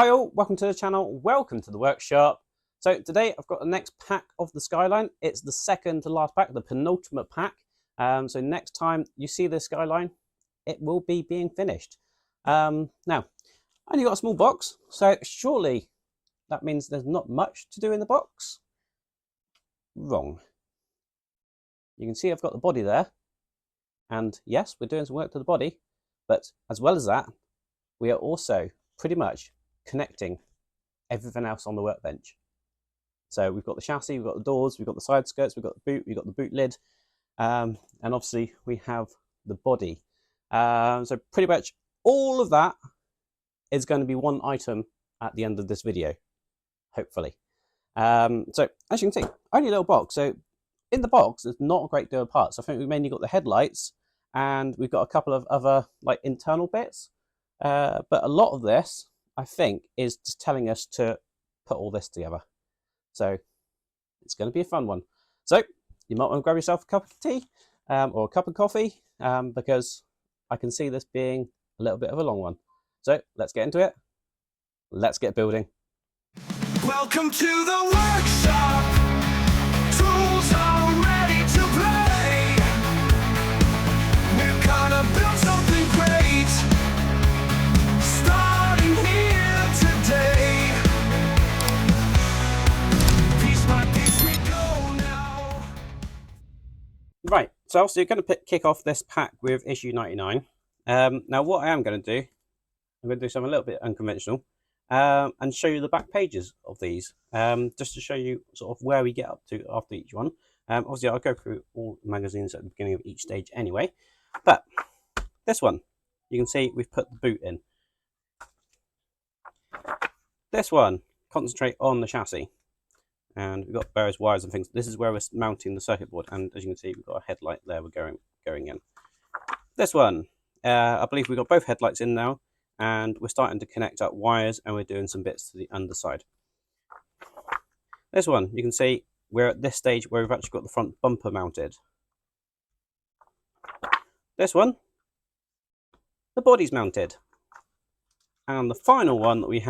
Hi all, welcome to the channel, welcome to the workshop. So today I've got the next pack of the Skyline. It's the second to last pack, the penultimate pack. So next time you see this Skyline, it will be being finished. Now, I only got a small box, so surely that means there's not much to do in the box. Wrong. You can see I've got the body there. And yes, we're doing some work to the body, but as well as that, we are also pretty much connecting everything else on the workbench. So we've got the chassis, we've got the doors, we've got the side skirts, we've got the boot, we've got the boot lid, and obviously we have the body. So pretty much all of that is going to be one item at the end of this video, hopefully. So as you can see, only a little box. So in the box, there's not a great deal of parts. I think we've mainly got the headlights, and we've got a couple of other like internal bits. But a lot of this, I think, is just telling us to put all this together. So it's going to be a fun one. So you might want to grab yourself a cup of tea or a cup of coffee because I can see this being a little bit of a long one. So let's get into it. Let's get building. Welcome to the workshop. Tools are ready to play. We're gonna build something great. Starting here today. Piece by piece we go now. Right, so obviously you're going to kick off this pack with issue 99. Now what I am going to do, I'm going to do something a little bit unconventional and show you the back pages of these, just to show you sort of where we get up to after each one. Obviously I'll go through all magazines at the beginning of each stage anyway, but this one, you can see we've put the boot in. This one, concentrate on the chassis. And we've got various wires and things. This is where we're mounting the circuit board, and as you can see, we've got a headlight there. We're going in. This one, I believe we've got both headlights in now, and we're starting to connect up wires, and we're doing some bits to the underside. This one, you can see we're at this stage where we've actually got the front bumper mounted. This one, the body's mounted, and the final one that we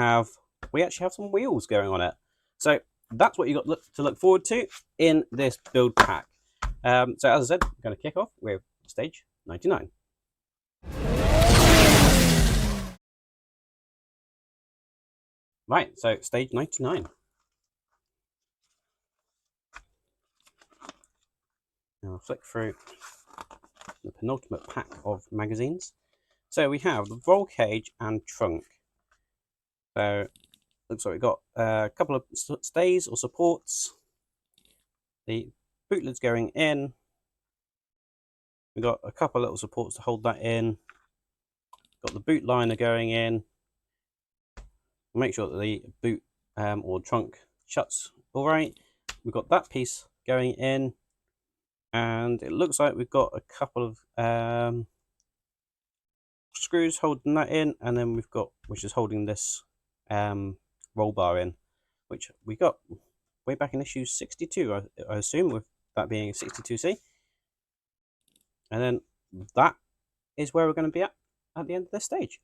actually have some wheels going on it. So that's what you got to look forward to in this build pack. So as I said, we're going to kick off with stage 99. Right, so stage 99. Now I'll flick through the penultimate pack of magazines. So we have the roll cage and trunk. So looks like we've got a couple of stays or supports. The boot lid's going in. We've got a couple of little supports to hold that in. Got the boot liner going in. Make sure that the boot or trunk shuts all right. We've got that piece going in, and it looks like we've got a couple of screws holding that in, and then we've got which is holding this roll bar in, which we got way back in issue 62, I assume, with that being a 62C. And then that is where we're going to be at the end of this stage.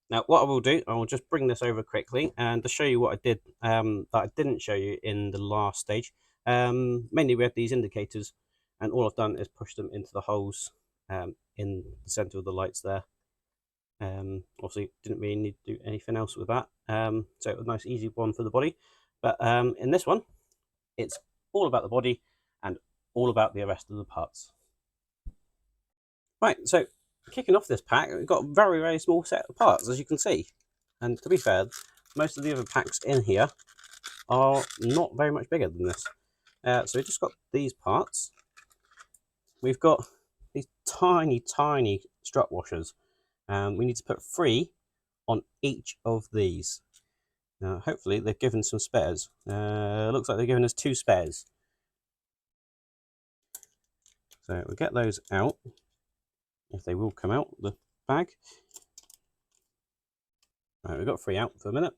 Now, what I will do, I will just bring this over quickly and to show you what I did that I didn't show you in the last stage. Mainly we have these indicators, and all I've done is push them into the holes in the center of the lights there. Obviously, didn't really need to do anything else with that. So it was a nice, easy one for the body. But in this one, it's all about the body and all about the rest of the parts. Right, so kicking off this pack, we've got a very, very small set of parts, as you can see. And to be fair, most of the other packs in here are not very much bigger than this. So we've just got these parts. We've got these tiny, tiny strut washers. We need to put 3 on each of these. Now, hopefully they've given some spares. Looks like they're giving us 2 spares. So we'll get those out, if they will come out the bag. Right, we've got 3 out for a minute.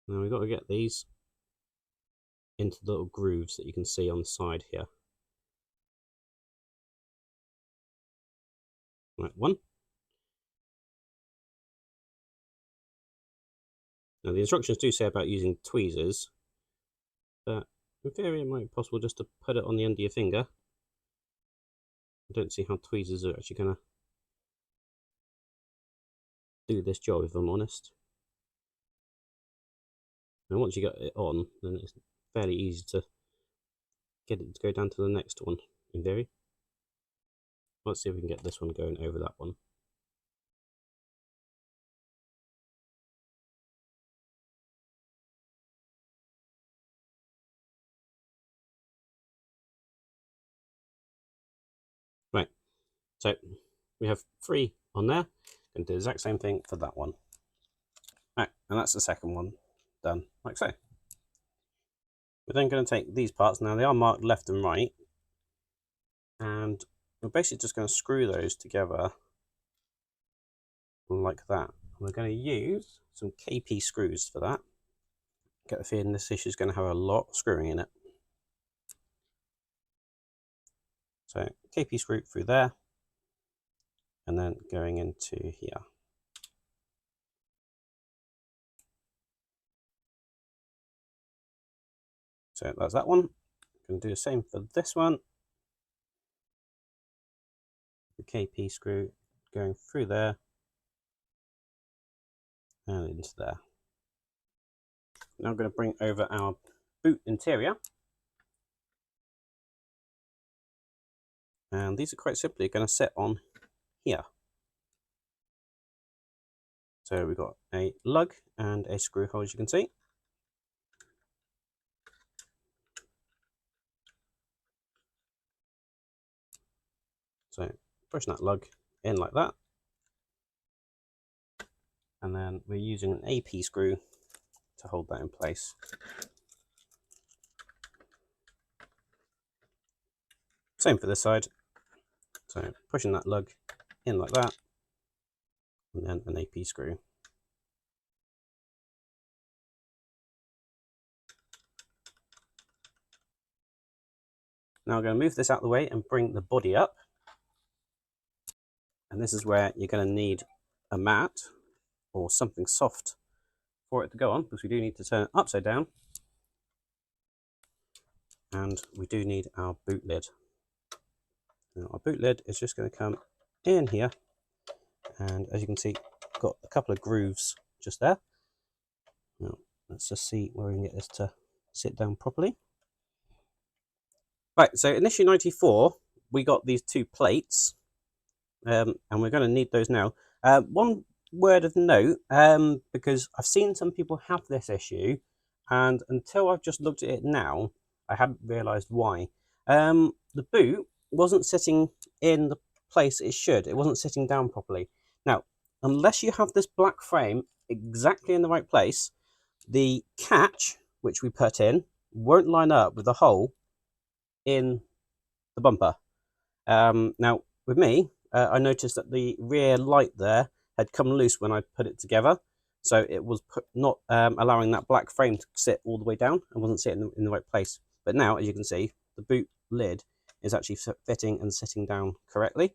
Now we've got to get these into the little grooves that you can see on the side here. Right, one. Now the instructions do say about using tweezers, but in theory it might be possible just to put it on the end of your finger. I don't see how tweezers are actually going to do this job, if I'm honest. And once you get it on, then it's fairly easy to get it to go down to the next one, in theory. Let's see if we can get this one going over that one. Right, so we have 3 on there. Going to do the exact same thing for that one. Right, and that's the second one done, like so. We're then going to take these parts, now they are marked left and right, and we're basically just going to screw those together like that. We're going to use some KP screws for that. Get the feeling this issue is going to have a lot of screwing in it. So KP screw through there, and then going into here. So that's that one. Going to do the same for this one. The KP screw going through there and into there. Now I'm going to bring over our boot interior. And these are quite simply going to sit on here. So we've got a lug and a screw hole, as you can see. So push that lug in like that. And then we're using an AP screw to hold that in place. Same for this side. So pushing that lug in like that, and then an AP screw. Now I'm going to move this out of the way and bring the body up. And this is where you're going to need a mat or something soft for it to go on, because we do need to turn it upside down. And we do need our boot lid. Now our boot lid is just going to come in here, and as you can see, got a couple of grooves just there. Now let's just see where we can get this to sit down properly. Right, so in issue 94 we got these 2 plates, and we're going to need those now. One word of note, because I've seen some people have this issue, and until I've just looked at it now, I hadn't realised why. The boot wasn't sitting in the place it should. It wasn't sitting down properly. Now, unless you have this black frame exactly in the right place, the catch, which we put in, won't line up with the hole in the bumper. Now, with me, I noticed that the rear light there had come loose when I put it together. So it was not allowing that black frame to sit all the way down and wasn't sitting in the right place. But now, as you can see, the boot lid is actually fitting and sitting down correctly.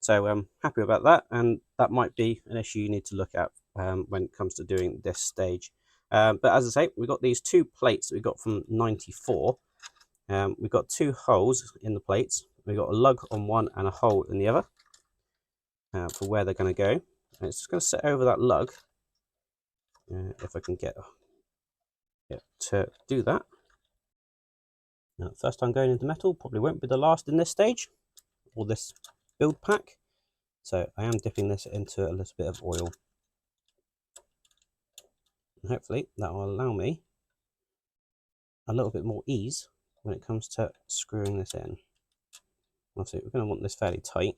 So I'm happy about that, and that might be an issue you need to look at when it comes to doing this stage. But as I say, we've got these 2 plates that we got from 94. We've got 2 holes in the plates. We've got a lug on one and a hole in the other for where they're going to go. And it's just going to sit over that lug, if I can get it to do that. Now, first time going into metal, probably won't be the last in this stage, or this build pack. So I am dipping this into a little bit of oil. And hopefully that will allow me a little bit more ease when it comes to screwing this in. Obviously, we're going to want this fairly tight.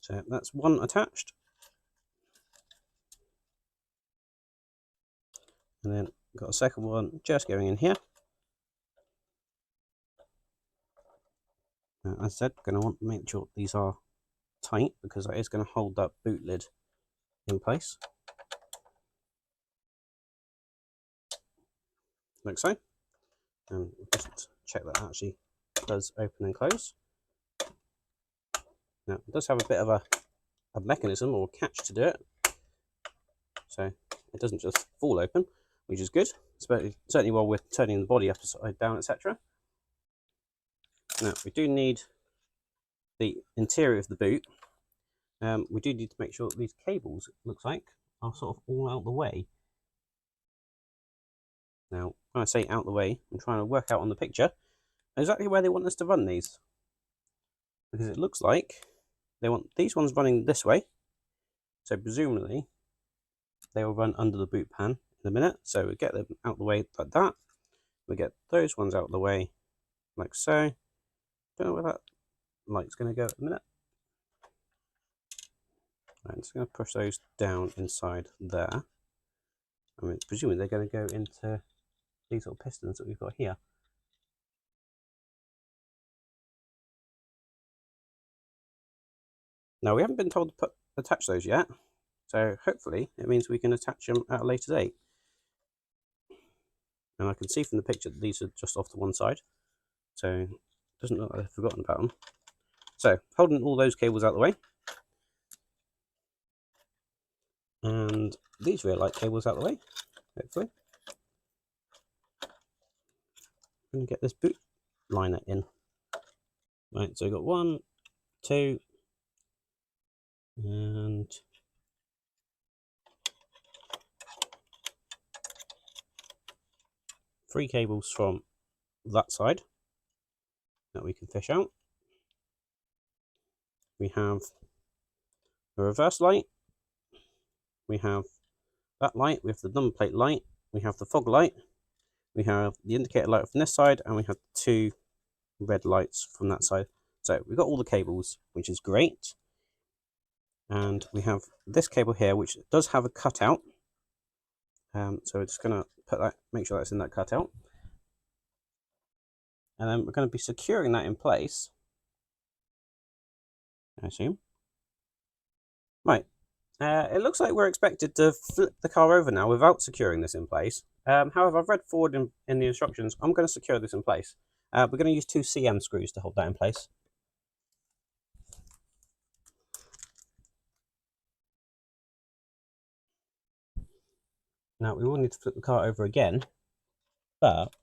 So that's one attached. And then got a second one just going in here. Now, as I said, going to want to make sure these are tight, because that is going to hold that boot lid in place. Like so. And just check that actually does open and close. Now, it does have a bit of a mechanism or catch to do it, so it doesn't just fall open, which is good, certainly while we're turning the body upside down, etc. Now, we do need the interior of the boot. We do need to make sure that these cables, it looks like, are sort of all out the way. Now, when I say out the way, I'm trying to work out on the picture exactly where they want us to run these, because it looks like they want these ones running this way, so presumably they will run under the boot pan in a minute. So we get them out the way like that. We get those ones out the way like so. Don't know where that light's going to go at the minute. I'm just going to push those down inside there. I mean, presumably they're going to go into these little pistons that we've got here. Now, we haven't been told to attach those yet, so hopefully it means we can attach them at a later date. And I can see from the picture that these are just off to one side, so it doesn't look like I've forgotten about them. So, holding all those cables out of the way, and these rear light cables out of the way, hopefully. I'm going to get this boot liner in. Right, so we've got 1, 2, and 3 cables from that side that we can fish out. We have the reverse light, we have that light, we have the number plate light, we have the fog light, we have the indicator light from this side, and we have 2 red lights from that side. So we've got all the cables, which is great. And we have this cable here, which does have a cutout. So we're just going to put that, make sure that's in that cutout. And then we're going to be securing that in place, I assume. Right. It looks like we're expected to flip the car over now without securing this in place. However, I've read forward in the instructions. I'm going to secure this in place. We're going to use 2 CM screws to hold that in place. Now, we will need to flip the car over again, but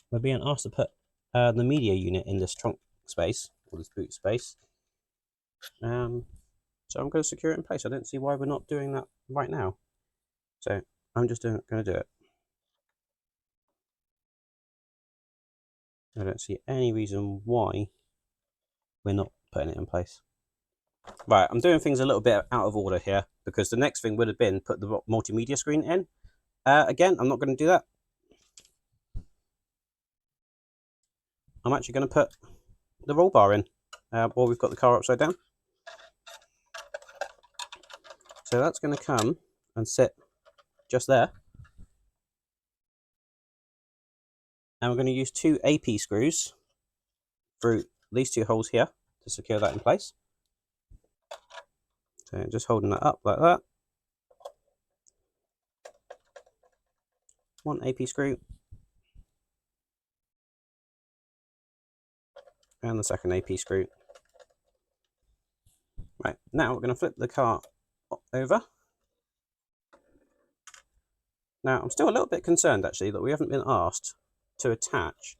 we're being asked to put the media unit in this trunk space, or this boot space. So I'm going to secure it in place. I don't see why we're not doing that right now. So I'm just going to do it. I don't see any reason why we're not putting it in place. Right, I'm doing things a little bit out of order here, because the next thing would have been put the multimedia screen in. Again, I'm not going to do that. I'm actually going to put the roll bar in while we've got the car upside down. So that's going to come and sit just there. And we're going to use 2 AP screws through these 2 holes here to secure that in place. So just holding that up like that. 1 AP screw. And the second AP screw. Right, now we're going to flip the car over. Now, I'm still a little bit concerned actually that we haven't been asked to attach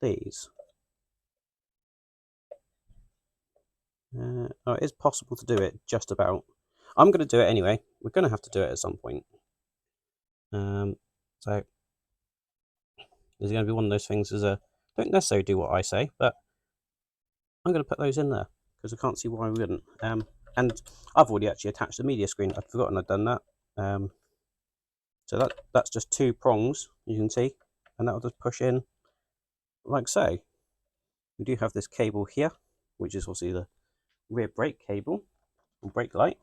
these. Oh, it is possible to do it just about. I'm going to do it anyway. We're going to have to do it at some point. So there's going to be one of those things as don't necessarily do what I say, but I'm going to put those in there because I can't see why we wouldn't. And I've already actually attached the media screen. I'd forgotten I'd done that. So that's just 2 prongs, you can see, and that'll just push in like so. We do have this cable here, which is obviously the rear brake cable or brake light.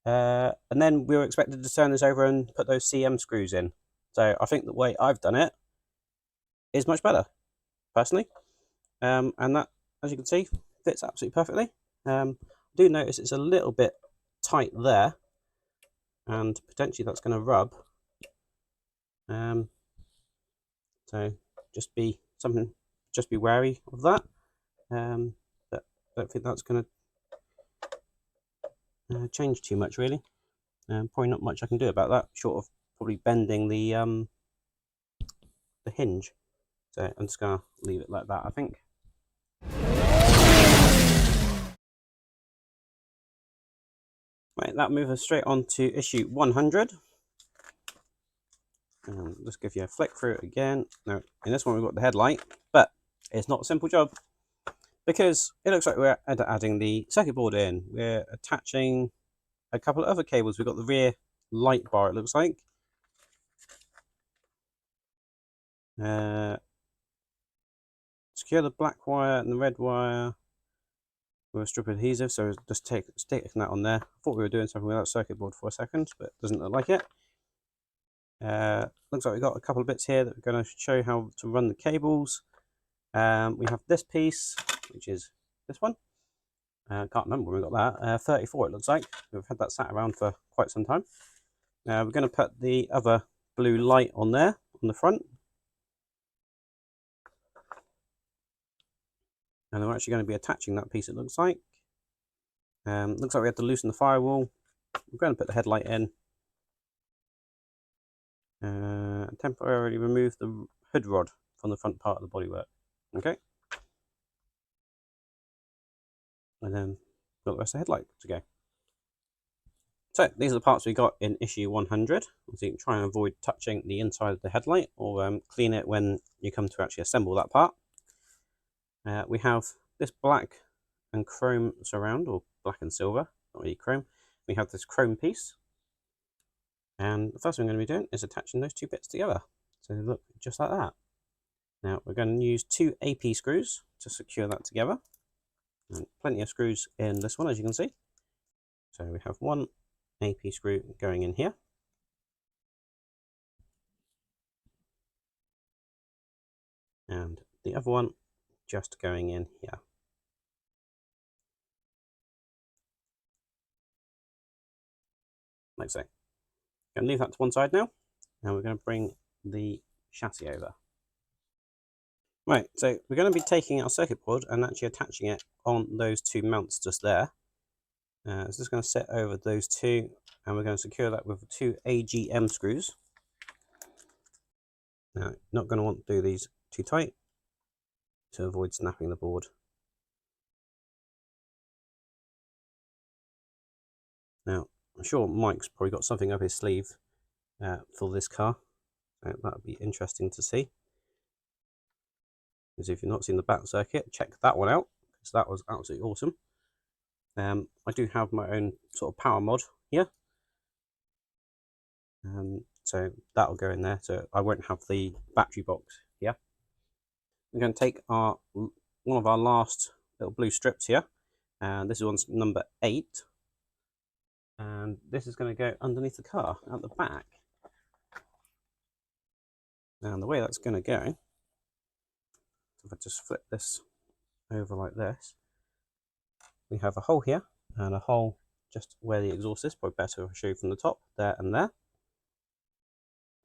And then we were expected to turn this over and put those CM screws in. So I think the way I've done it is much better, personally. And that, as you can see, fits absolutely perfectly. I do notice it's a little bit tight there, and potentially that's going to rub. So just be something just be wary of that. But I don't think that's going to change too much, really. Probably not much I can do about that, short of probably bending the hinge. So I'm just going to leave it like that, I think. Right, that moves us straight on to issue 100. Just give you a flick through it again. Now, in this one we've got the headlight, but it's not a simple job because it looks like we're adding the circuit board in. We're attaching a couple of other cables. We've got the rear light bar, it looks like. Secure the black wire and the red wire with a strip of adhesive, so just sticking that on there. I thought we were doing something with that circuit board for a second, but it doesn't look like it. Looks like we've got a couple of bits here that we're going to show you how to run the cables. We have this piece, which is this one. Can't remember when we got that. 34 it looks like. We've had that sat around for quite some time. We're going to put the other blue light on there, on the front. And we're actually going to be attaching that piece, it looks like. Looks like we have to loosen the firewall. We're going to put the headlight in. Temporarily remove the hood rod from the front part of the bodywork. Okay. And then got the rest of the headlight to go. So these are the parts we got in issue 100. So you can try and avoid touching the inside of the headlight, or clean it when you come to actually assemble that part. We have this black and chrome surround, or black and silver, not really chrome. We have this chrome piece. And the first thing I'm going to be doing is attaching those two bits together. So they look just like that. Now we're going to use 2 AP screws to secure that together. And plenty of screws in this one, as you can see. So we have 1 AP screw going in here. And the other one just going in here. Like so. Going to leave that to one side now. And we're going to bring the chassis over. Right, so we're going to be taking our circuit board and actually attaching it on those 2 mounts just there. So just going to set over those 2, and we're going to secure that with 2 AGM screws. Now, not going to want to do these too tight to avoid snapping the board. Now, I'm sure Mike's probably got something up his sleeve for this car. So that would be interesting to see. Because if you've not seen the back circuit, check that one out, because that was absolutely awesome. I do have my own sort of power mod here. So that'll go in there, so I won't have the battery box here. We're going to take one of our last little blue strips here, and this one's number 8. And this is going to go underneath the car at the back. And the way that's going to go, if I just flip this over like this, we have a hole here and a hole just where the exhaust is. Probably better if I show you from the top, there and there.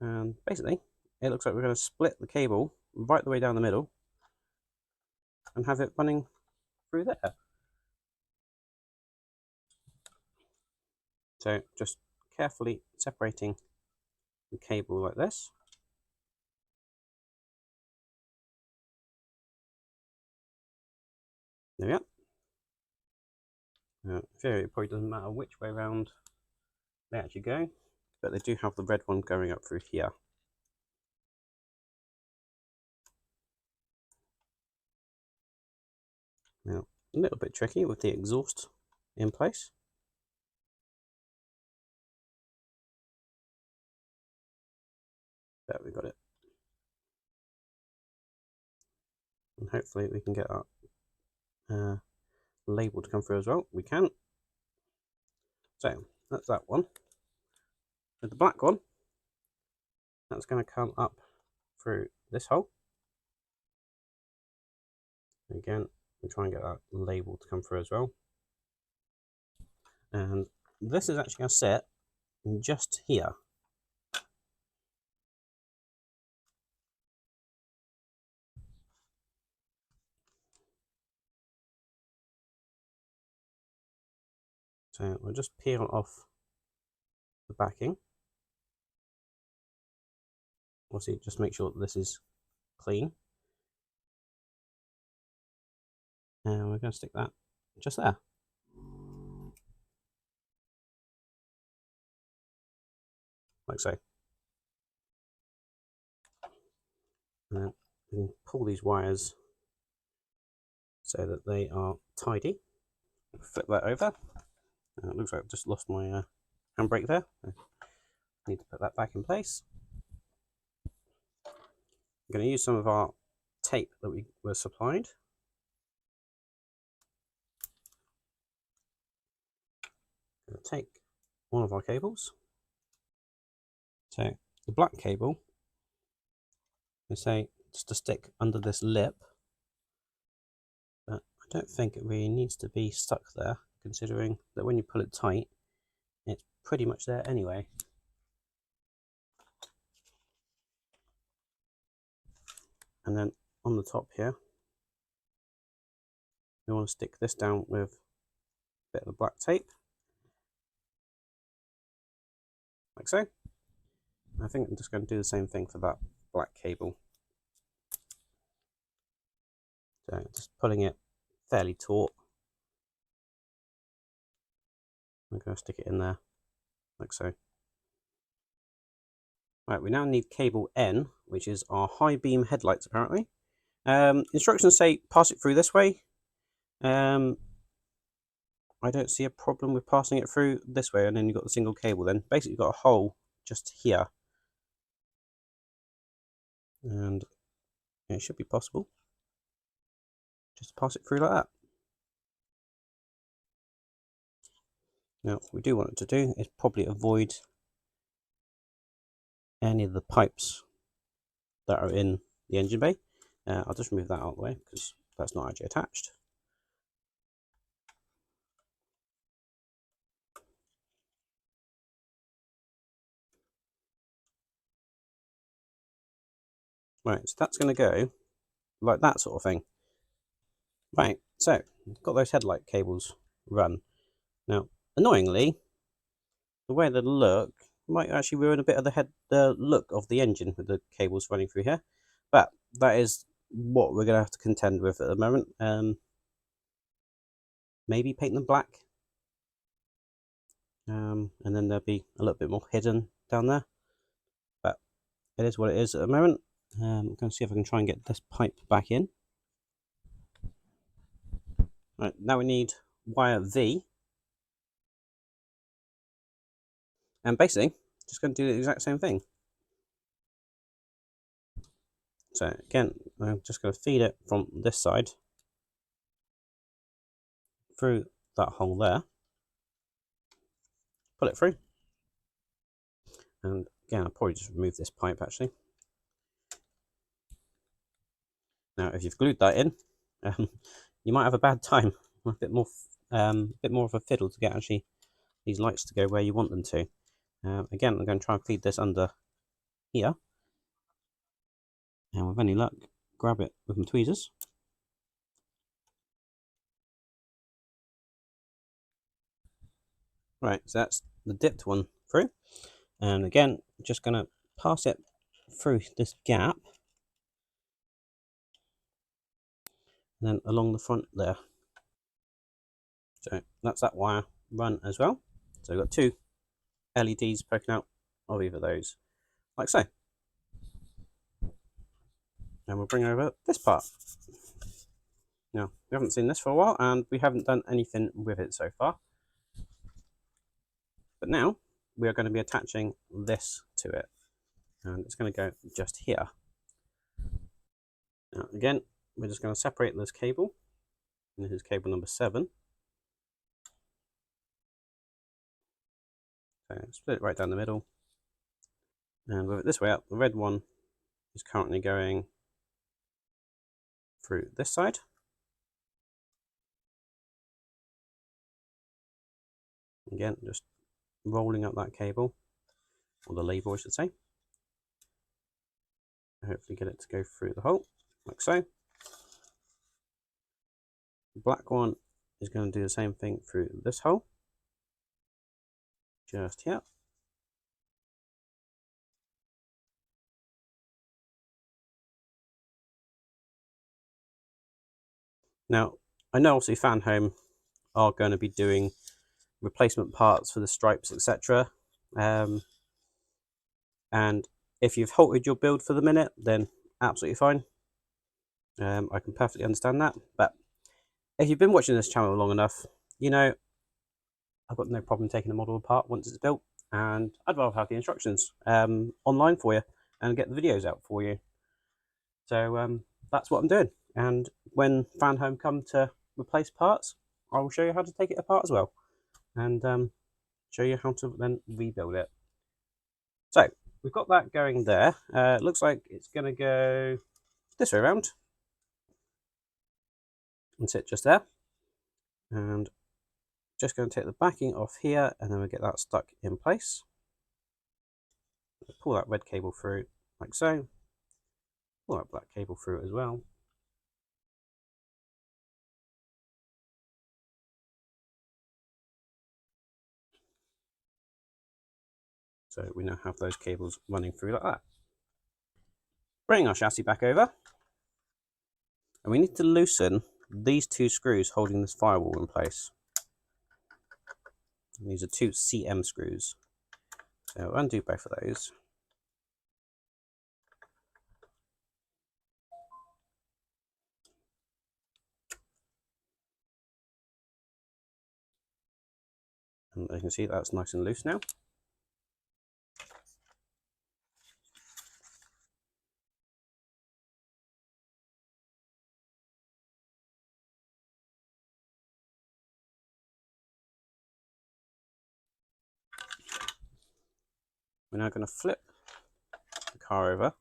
And basically, it looks like we're going to split the cable right the way down the middle and have it running through there. So just carefully separating the cable like this. There we are. It probably doesn't matter which way around they actually go, but they do have the red one going up through here. Now, a little bit tricky with the exhaust in place. There, we got it. And hopefully we can get that label to come through as well. We can. So that's that one. With the black one, that's going to come up through this hole. Again, we try and get that label to come through as well. And this is actually going to sit just here. So we'll just peel off the backing. Obviously, just make sure that this is clean. And we're going to stick that just there. Like so. And then we can pull these wires so that they are tidy. Flip that over. It looks like I've just lost my handbrake there. I need to put that back in place. I'm going to use some of our tape that we were supplied. I'm going to take one of our cables. So the black cable, they say just to stick under this lip, but I don't think it really needs to be stuck there, considering that when you pull it tight, it's pretty much there anyway. And then on the top here, we want to stick this down with a bit of the black tape, like so. I think I'm just going to do the same thing for that black cable. So just pulling it fairly taut. I'm going to stick it in there, like so. Right, we now need cable N, which is our high beam headlights apparently. Instructions say pass it through this way. I don't see a problem with passing it through this way, and then you've got the single cable then. Basically you've got a hole just here. And it should be possible. Just pass it through like that. Now, what we do want it to do is probably avoid any of the pipes that are in the engine bay. I'll just remove that out of the way because that's not actually attached. Right, so that's going to go like that sort of thing. Right, so we've got those headlight cables run. Now, annoyingly, the way they look might actually ruin a bit of the look of the engine with the cables running through here. But that is what we're going to have to contend with at the moment. Maybe paint them black. And then they'll be a little bit more hidden down there. But it is what it is at the moment. I'm going to see if I can try and get this pipe back in. Right, now we need wire V. And basically, just going to do the exact same thing. So again, I'm just going to feed it from this side through that hole there. Pull it through. And again, I'll probably just remove this pipe actually. Now, if you've glued that in, you might have a bad time. A bit more of a fiddle to get actually these lights to go where you want them to. Again, I'm going to try and feed this under here, and with any luck, grab it with my tweezers. Right, so that's the dipped one through, and again, just going to pass it through this gap, and then along the front there. So that's that wire run as well. So we've got two LEDs poking out of either of those, like so. And we'll bring over this part. Now, we haven't seen this for a while, and we haven't done anything with it so far. But now, we are going to be attaching this to it. And it's going to go just here. Now, again, we're just going to separate this cable. And this is cable number 7. So, split it right down the middle. And with it this way up, the red one is currently going through this side. Again, just rolling up that cable, or the label I should say. Hopefully get it to go through the hole, like so. The black one is going to do the same thing through this hole. just here. Now, I know obviously Fanhome are going to be doing replacement parts for the stripes, etc. And if you've halted your build for the minute, then absolutely fine. I can perfectly understand that. But if you've been watching this channel long enough, you know I've got no problem taking the model apart once it's built, and I'd rather have the instructions online for you and get the videos out for you. So that's what I'm doing. And when Fanhome come to replace parts, I will show you how to take it apart as well, and show you how to then rebuild it. So we've got that going there. Looks like it's going to go this way around and sit just there. And just going to take the backing off here, and then we'll get that stuck in place. Pull that red cable through like so. Pull that black cable through as well. So we now have those cables running through like that. Bring our chassis back over, and we need to loosen these two screws holding this firewall in place. And these are two CM screws. So undo both of those. And as you can see, that's nice and loose now. We're now going to flip the car over.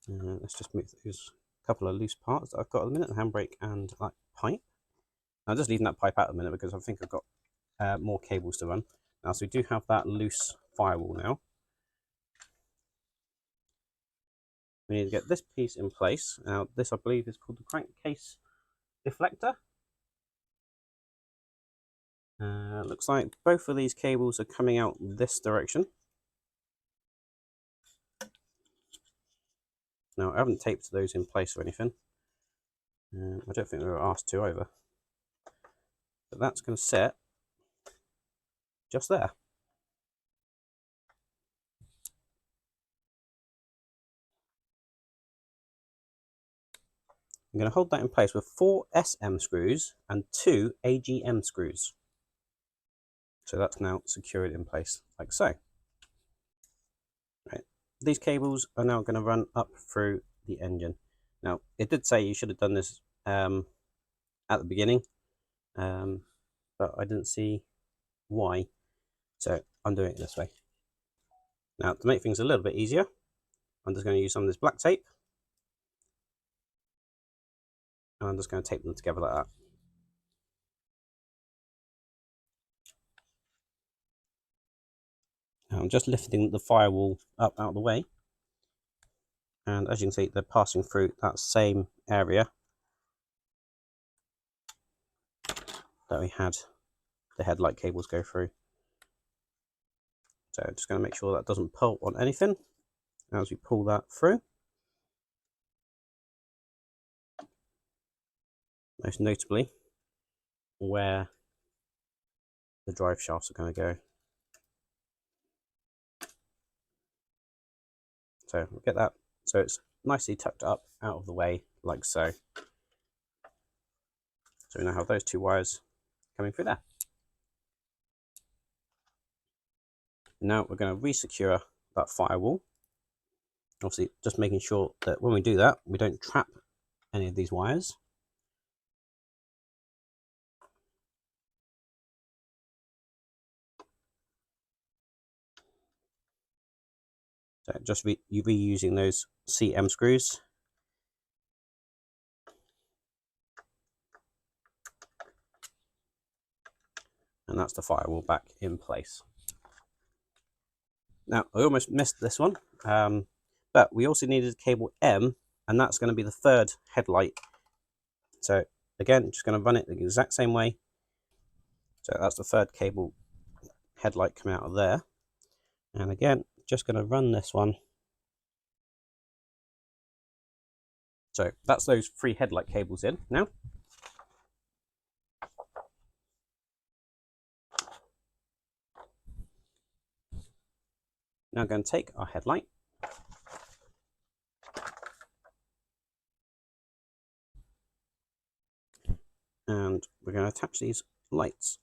Let's just move those couple of loose parts that I've got at the minute, the handbrake and that pipe. I'm just leaving that pipe out at the minute because I think I've got more cables to run. Now, so we do have that loose firewall now. We need to get this piece in place. Now, this I believe is called the crankcase deflector. Looks like both of these cables are coming out this direction. Now, I haven't taped those in place or anything. I don't think we were asked to either. But that's going to sit just there. I'm going to hold that in place with 4 SM screws and 2 AGM screws. So that's now secured in place like so. Right. These cables are now going to run up through the engine. Now, it did say you should have done this at the beginning, but I didn't see why, so I'm doing it this way. Now, to make things a little bit easier, I'm just going to use some of this black tape, and I'm just going to tape them together like that. Now, I'm just lifting the firewall up out of the way, and as you can see, they're passing through that same area that we had the headlight cables go through. So just going to make sure that doesn't pull on anything as we pull that through. Most notably, where the drive shafts are going to go. So we'll get that so it's nicely tucked up out of the way like so. So we now have those two wires coming through there. Now we're going to re-secure that firewall. Obviously, just making sure that when we do that, we don't trap any of these wires. So just reusing those CM screws. And that's the firewall back in place. Now, I almost missed this one, but we also needed cable M, and that's going to be the third headlight. So again, just going to run it the exact same way. So that's the third cable headlight coming out of there. And again, just going to run this one. So that's those 3 headlight cables in now. Now I'm going to take our headlight and we're going to attach these lights,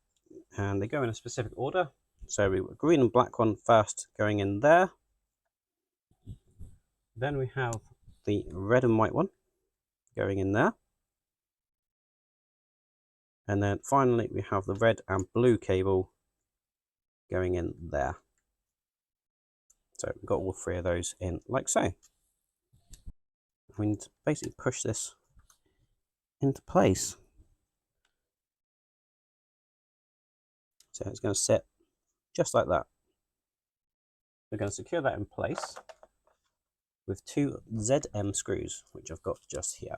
and they go in a specific order. So we got green and black one first going in there. Then we have the red and white one going in there. And then finally we have the red and blue cable going in there. So we've got all 3 of those in like so. We need to basically push this into place. So it's going to sit just like that. We're going to secure that in place with 2 ZM screws, which I've got just here.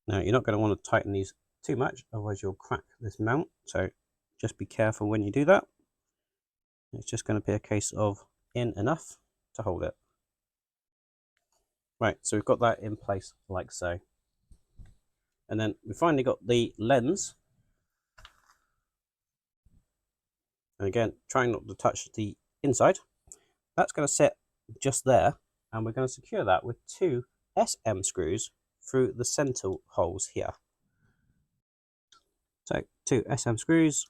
Now you're not going to want to tighten these too much, otherwise you'll crack this mount. So just be careful when you do that. It's just going to be a case of in enough to hold it. Right, so we've got that in place like so. And then we finally got the lens. And again, trying not to touch the inside. That's going to sit just there, and we're going to secure that with 2 SM screws through the center holes here. So 2 SM screws.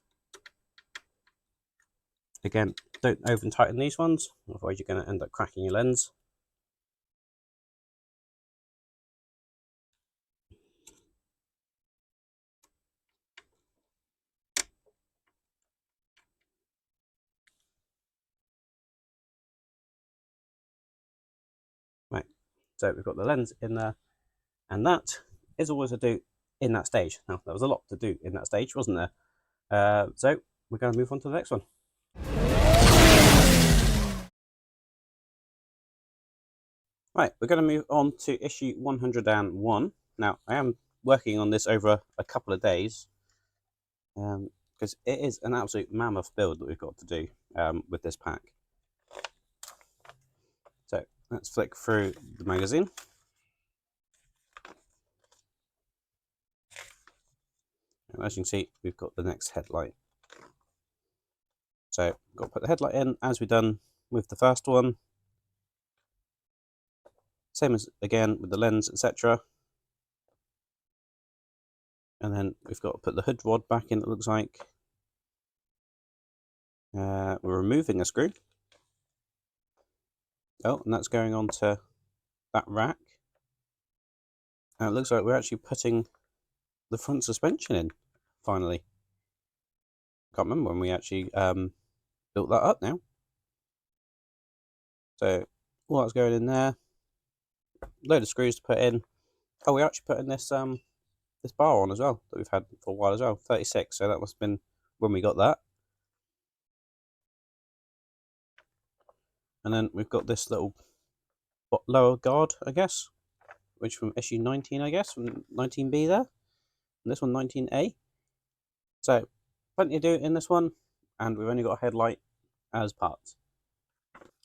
Again, don't over tighten these ones, otherwise you're going to end up cracking your lens. Right, so we've got the lens in there, and that is always to do in that stage. Now, there was a lot to do in that stage, wasn't there? So we're going to move on to the next one. Right, we're going to move on to issue 101. Now, I am working on this over a couple of days because it is an absolute mammoth build that we've got to do with this pack. So let's flick through the magazine. And as you can see, we've got the next headlight. So we've got to put the headlight in as we've done with the first one. Same as again with the lens, etc. And then we've got to put the hood rod back in, it looks like. We're removing a screw. Oh, and that's going on to that rack. And it looks like we're actually putting the front suspension in, finally. Can't remember when we actually built that up now. So all that's going in there. Load of screws to put in. Oh, we're actually putting this this bar on as well that we've had for a while as well. 36, so that must have been when we got that. And then we've got this little lower guard, I guess, which from issue 19, I guess, from 19B there. And this one 19A. So plenty to do in this one, and we've only got a headlight as parts.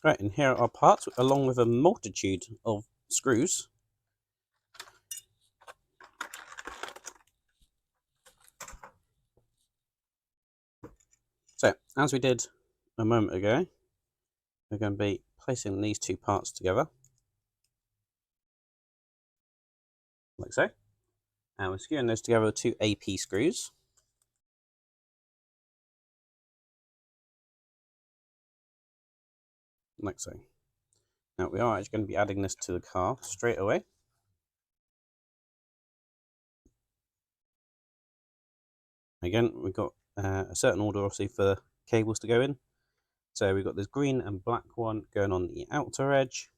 Right, and here are our parts, along with a multitude of screws. So, as we did a moment ago, we're going to be placing these 2 parts together, like so. And we're securing those together with 2 AP screws. Like so. Now we are actually going to be adding this to the car straight away. Again, we've got a certain order obviously for cables to go in. So we've got this green and black one going on the outer edge,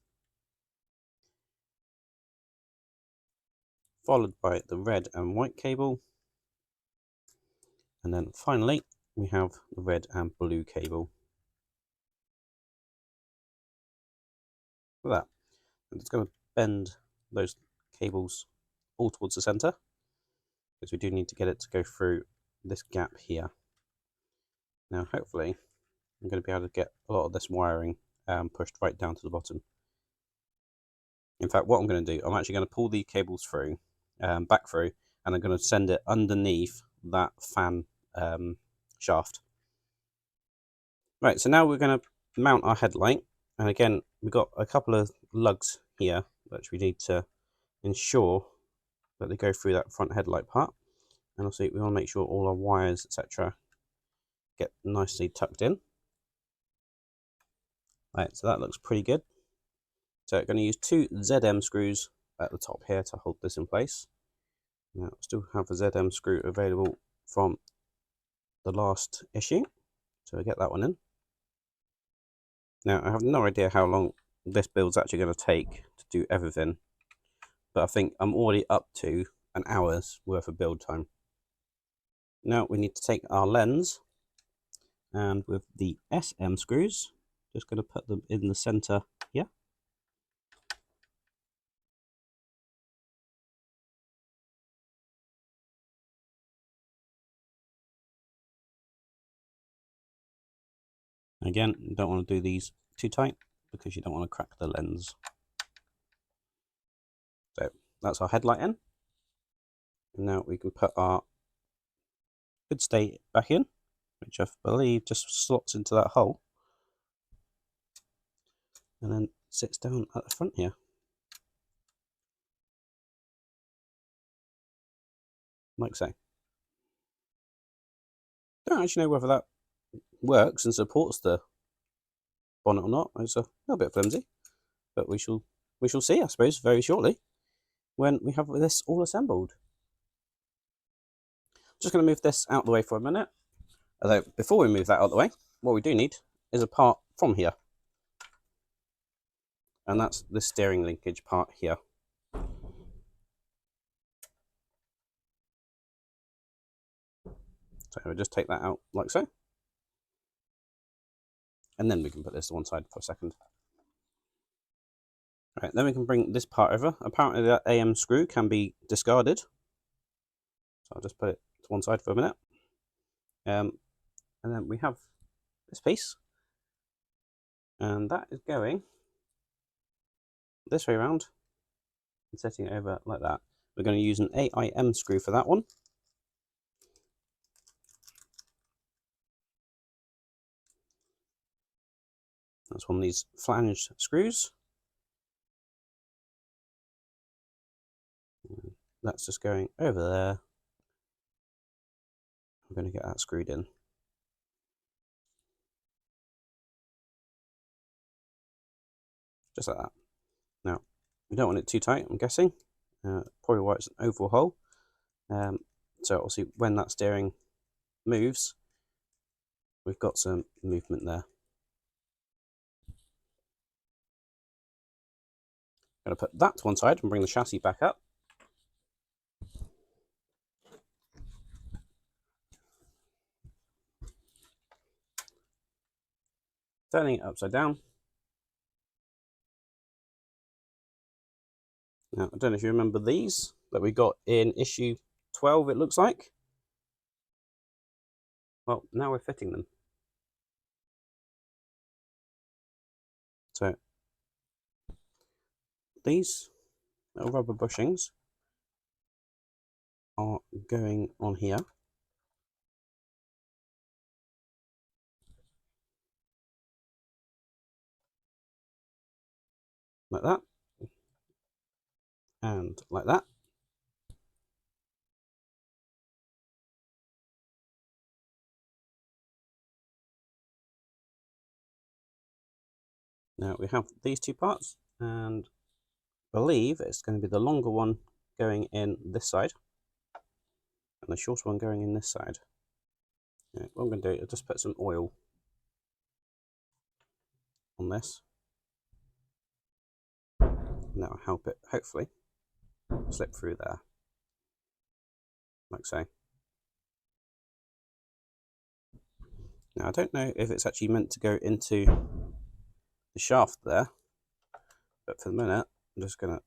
followed by the red and white cable, and then finally we have the red and blue cable. Look at that. And it's going to bend those cables all towards the center, because we do need to get it to go through this gap here. Now hopefully I'm going to be able to get a lot of this wiring pushed right down to the bottom. In fact, what I'm going to do, I'm actually going to pull the cables through, back through, and I'm going to send it underneath that fan shaft. Right, so now we're going to mount our headlight, and again we've got a couple of lugs here which we need to ensure that they go through that front headlight part, and also we want to make sure all our wires etc get nicely tucked in. Right, so that looks pretty good. So I'm going to use 2 ZM screws at the top here to hold this in place. Now I still have a ZM screw available from the last issue, so I get that one in. Now I have no idea how long this build's actually going to take to do everything, but I think I'm already up to an hour's worth of build time. Now we need to take our lens, and with the SM screws, just going to put them in the center here. Again, you don't want to do these too tight because you don't want to crack the lens. So that's our headlight in. And now we can put our good state back in, which I believe just slots into that hole and then sits down at the front here, like so. Don't actually know whether that works and supports the bonnet or not. It's a little bit flimsy, but we shall see, I suppose, very shortly when we have this all assembled. Just going to move this out of the way for a minute. Although before we move that out of the way, what we do need is a part from here, and that's the steering linkage part here. So we'll just take that out like so, and then we can put this to one side for a second. Right, then we can bring this part over. Apparently that AM screw can be discarded, so I'll just put it to one side for a minute. And then we have this piece, and that is going this way around and setting it over like that. We're going to use an AIM screw for that one. That's one of these flanged screws. That's just going over there. I'm going to get that screwed in. Just like that. Now, we don't want it too tight, I'm guessing. Probably why it's an oval hole. So obviously when that steering moves, we've got some movement there. I'm going to put that to one side and bring the chassis back up. Turning it upside down. Now, I don't know if you remember these that we got in issue 12, it looks like. Well, now we're fitting them. So, these little rubber bushings are going on here. Like that. And like that. Now we have these two parts, and I believe it's going to be the longer one going in this side and the shorter one going in this side. Yeah, what I'm going to do is just put some oil on this, and that will help it hopefully slip through there, like so. Now I don't know if it's actually meant to go into the shaft there, but for the minute I'm just going to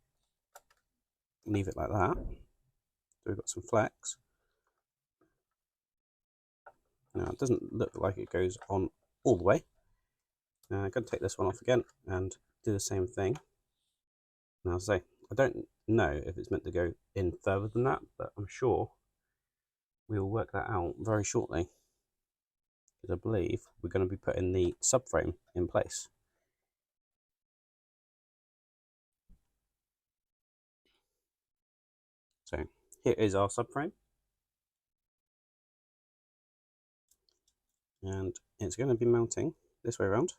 leave it like that. So we've got some flex. Now it doesn't look like it goes on all the way. I'm going to take this one off again and do the same thing. Now, as I say, I don't know if it's meant to go in further than that, but I'm sure we will work that out very shortly, because I believe we're going to be putting the subframe in place. So here is our subframe, and it's going to be mounting this way around.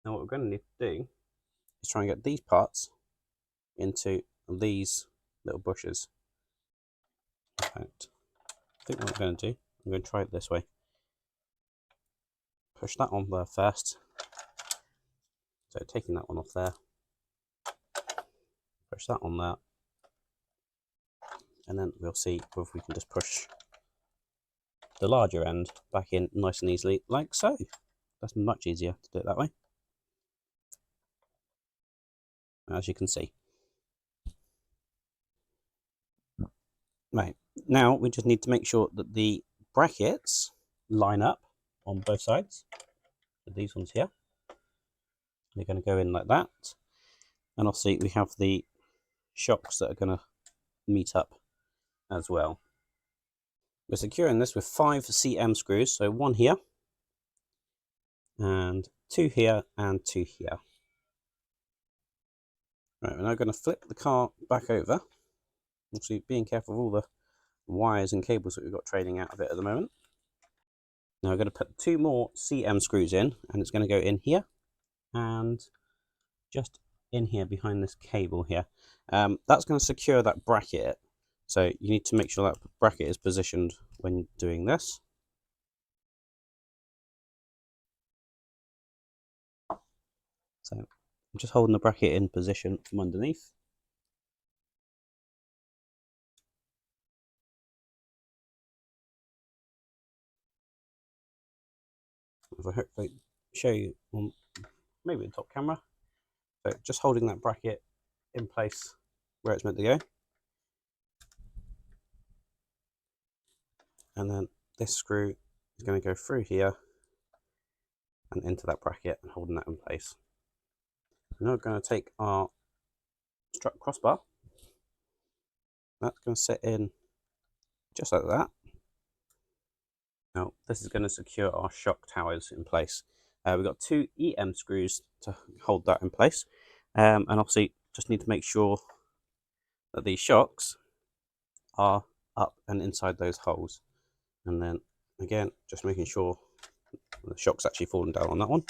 Now what we're going to need to do is try and get these parts into these little bushes. In fact, I think what I'm going to do, I'm going to try it this way. Push that on there first. So taking that one off there, push that on there, and then we'll see whether we can just push the larger end back in nice and easily, like so. That's much easier to do it that way, as you can see. Right, now we just need to make sure that the brackets line up on both sides. So these ones here, they're going to go in like that, and obviously we have the shocks that are going to meet up as well. We're securing this with 5 cm screws, so 1 here, and 2 here, and 2 here. Right, we're now going to flip the car back over. Obviously, being careful of all the wires and cables that we've got trailing out of it at the moment. Now we're going to put 2 more cm screws in, and it's going to go in here and just in here behind this cable here. That's going to secure that bracket. So you need to make sure that bracket is positioned when doing this. So I'm just holding the bracket in position from underneath. If I hopefully show you on maybe the top camera. So just holding that bracket in place where it's meant to go. And then this screw is going to go through here and into that bracket and holding that in place. We're now going to take our strut crossbar. That's going to sit in just like that. Now this is going to secure our shock towers in place. We've got 2 EM screws to hold that in place, and obviously just need to make sure that these shocks are up and inside those holes, and then again just making sure the shock's actually falling down on that one.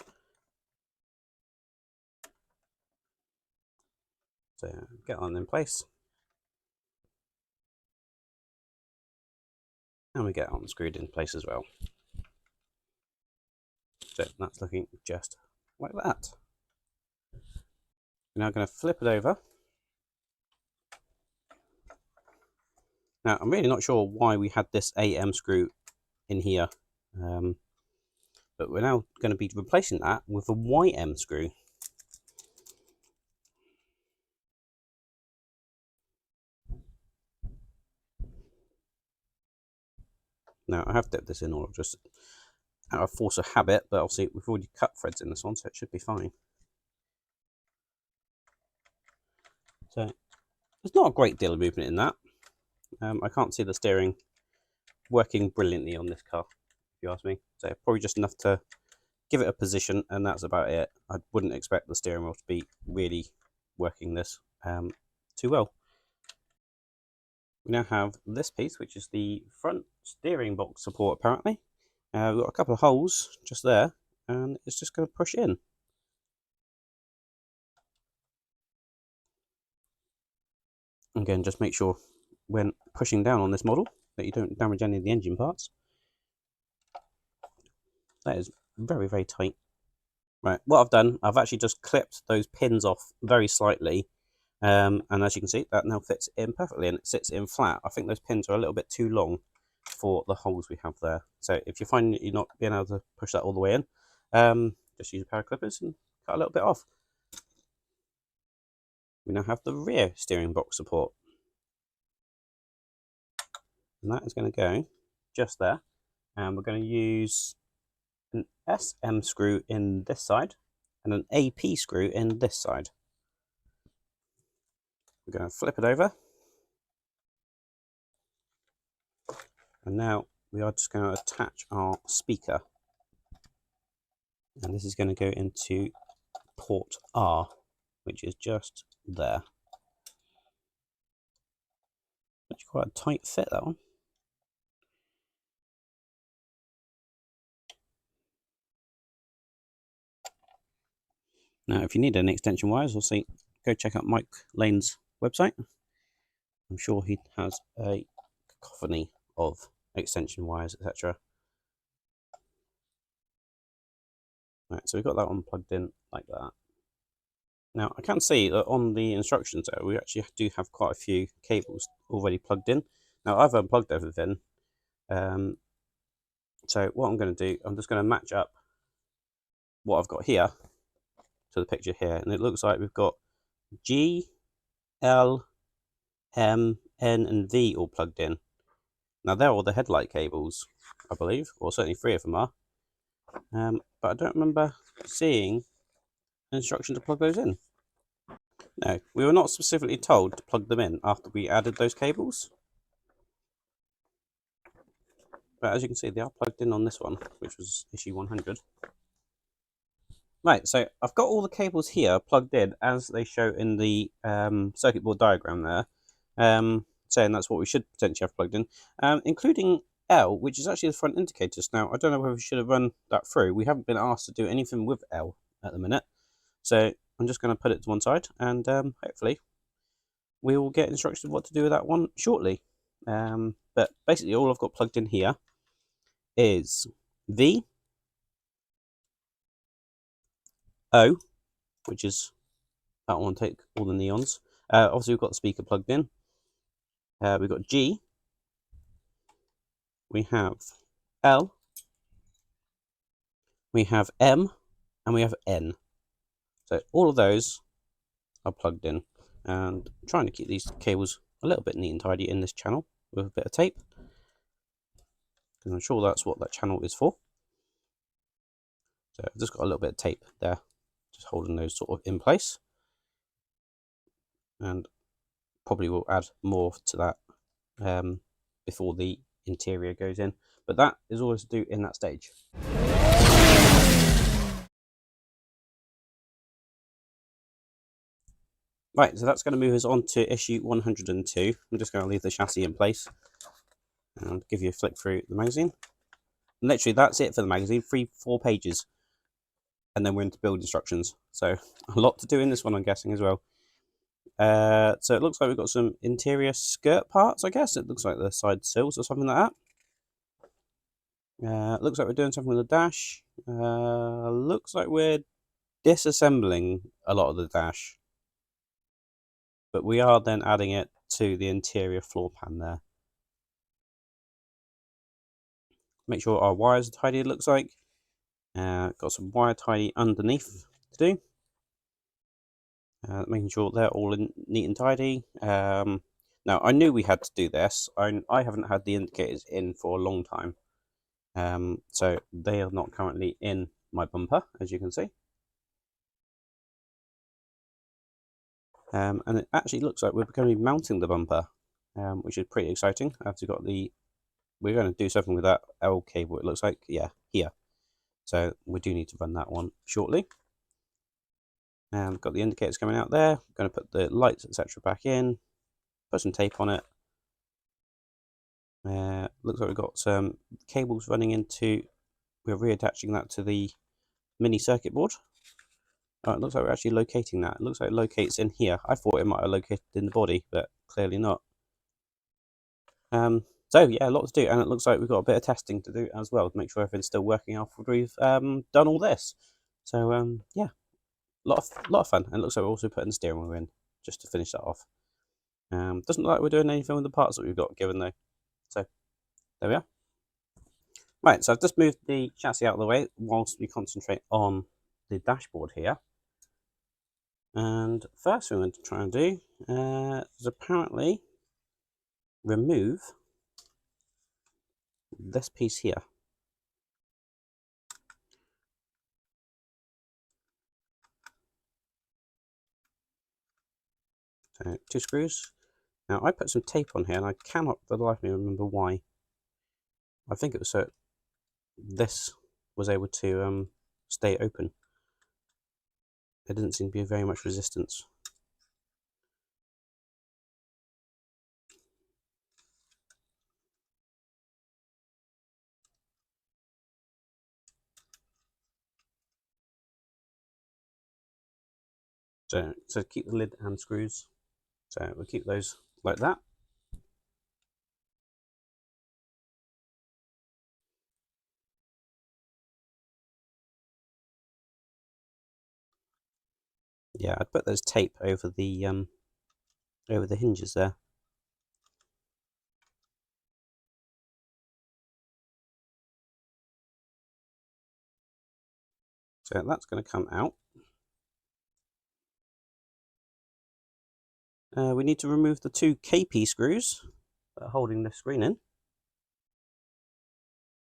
So get on in place, and we get on screwed in place as well. So that's looking just like that. We're now going to flip it over. Now I'm really not sure why we had this AM screw in here, but we're now going to be replacing that with a YM screw. Now I have dipped this in oil just out of force of habit, but obviously we've already cut threads in this one, so it should be fine. So there's not a great deal of movement in that. I can't see the steering working brilliantly on this car, if you ask me. So probably just enough to give it a position, and that's about it. I wouldn't expect the steering wheel to be really working this too well. We now have this piece, which is the front steering box support apparently. We've got a couple of holes just there, and it's just going to push in. Again, just make sure when pushing down on this model that you don't damage any of the engine parts. That is very, very tight. Right, what I've done, I've actually just clipped those pins off very slightly, and as you can see, that now fits in perfectly and it sits in flat. I think those pins are a little bit too long for the holes we have there. So if you find that you're not being able to push that all the way in, just use a pair of clippers and cut a little bit off. We now have the rear steering box support, and that is going to go just there. And we're going to use an SM screw in this side and an AP screw in this side. We're going to flip it over. And now we are just going to attach our speaker. And this is going to go into port R, which is just there. Actually quite a tight fit, that one. Now, if you need any extension wires, obviously go check out Mike Lane's website. I'm sure he has a cacophony of extension wires, etc. Right, so we've got that one plugged in like that. Now, I can see that on the instructions there, we actually do have quite a few cables already plugged in. Now, I've unplugged everything. So what I'm going to do, I'm just going to match up what I've got here to the picture here. And it looks like we've got G, L, M, N, and V all plugged in. Now, they're all the headlight cables, I believe, or certainly 3 of them are. But I don't remember seeing an instruction to plug those in. No, we were not specifically told to plug them in after we added those cables. But as you can see, they are plugged in on this one, which was issue 100. Right, so I've got all the cables here plugged in as they show in the circuit board diagram there, saying that's what we should potentially have plugged in, including L, which is actually the front indicators. Now, I don't know whether we should have run that through. We haven't been asked to do anything with L at the minute, so I'm just going to put it to one side, and hopefully we will get instructions of what to do with that one shortly. But basically, all I've got plugged in here is V, O, which is that one, take all the neons. Obviously, we've got the speaker plugged in. We've got G. We have L. We have M. And we have N. So all of those are plugged in. And I'm trying to keep these cables a little bit neat and tidy in this channel with a bit of tape, because I'm sure that's what that channel is for. So I've just got a little bit of tape there, just holding those sort of in place. And probably will add more to that before the interior goes in. But that is all to do in that stage. Right, so that's going to move us on to issue 102. I'm just going to leave the chassis in place and give you a flick through the magazine. And literally, that's it for the magazine, 3-4 pages. And then we're into build instructions. So a lot to do in this one, I'm guessing, as well. So it looks like we've got some interior skirt parts, I guess. It looks like the side sills or something like that. It looks like we're doing something with the dash. Looks like we're disassembling a lot of the dash. But we are then adding it to the interior floor pan there. Make sure our wires are tidy, it looks like. Got some wire tidy underneath to do. Making sure they're all neat and tidy. Now, I knew we had to do this. I haven't had the indicators in for a long time. So they are not currently in my bumper, as you can see. And it actually looks like we're going to be mounting the bumper, which is pretty exciting. I've actually got we're going to do something with that L cable, it looks like. Yeah, here. So we do need to run that one shortly. Got the indicators coming out there. Going to put the lights, etc. back in. Put some tape on it. Looks like we've got some cables running into. We're reattaching that to the mini circuit board. It looks like we're actually locating that. It looks like it locates in here. I thought it might have located in the body, but clearly not. So yeah, a lot to do, and it looks like we've got a bit of testing to do as well to make sure everything's still working after we've done all this. So yeah, a lot of fun, and it looks like we're also putting the steering wheel in just to finish that off. Doesn't look like we're doing anything with the parts that we've got given though. So there we are. Right, so I've just moved the chassis out of the way whilst we concentrate on the dashboard here. And first thing I'm going to try and do is apparently remove this piece here. So 2 screws. Now I put some tape on here and I cannot for the life of me remember why. I think it was so this was able to stay open. There didn't seem to be very much resistance. So keep the lid and screws. So we'll keep those like that. Yeah, I'd put those tape over the hinges there. So that's going to come out. We need to remove the 2 KP screws that are holding this screen in.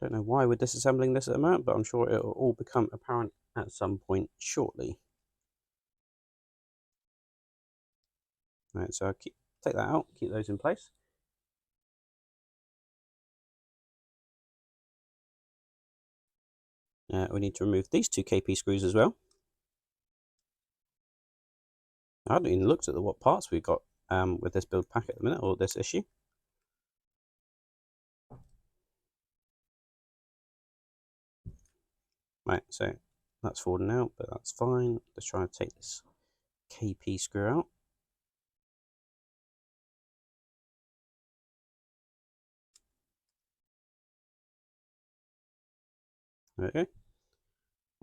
Don't know why we're disassembling this at the moment, but I'm sure it will all become apparent at some point shortly. Right, so I'll take that out, keep those in place. We need to remove these 2 KP screws as well. I haven't even looked at what parts we've got with this build pack at the minute, or this issue. Right, so that's fallen out, but that's fine. Let's try and take this KP screw out. There we go.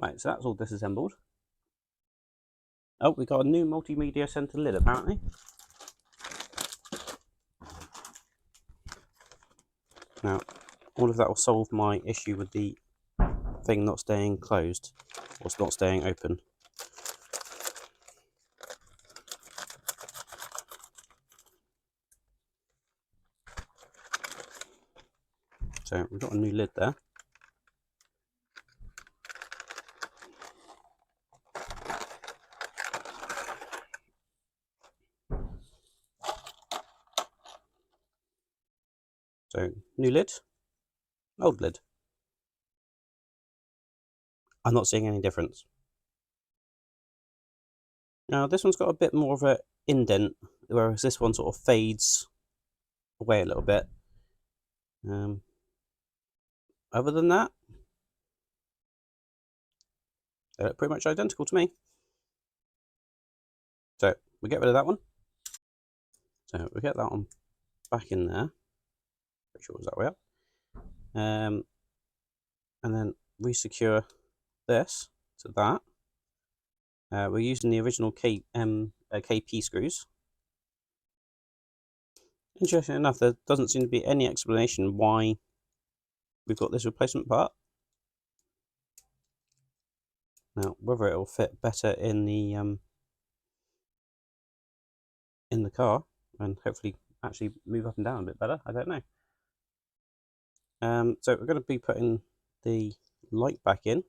Right, so that's all disassembled. Oh, we got a new multimedia center lid apparently. Now, all of that will solve my issue with the thing not staying closed, or not staying open. So we've got a new lid there. So new lid, old lid. I'm not seeing any difference. Now this one's got a bit more of an indent, whereas this one sort of fades away a little bit. Other than that, they look pretty much identical to me. So we get rid of that one. So we get that one back in there. Pretty sure it was that way up. And then resecure this to that. We're using the original KP screws. Interesting enough, there doesn't seem to be any explanation why we've got this replacement part. Now, whether it will fit better in the car and hopefully actually move up and down a bit better, I don't know. So we're going to be putting the light back in.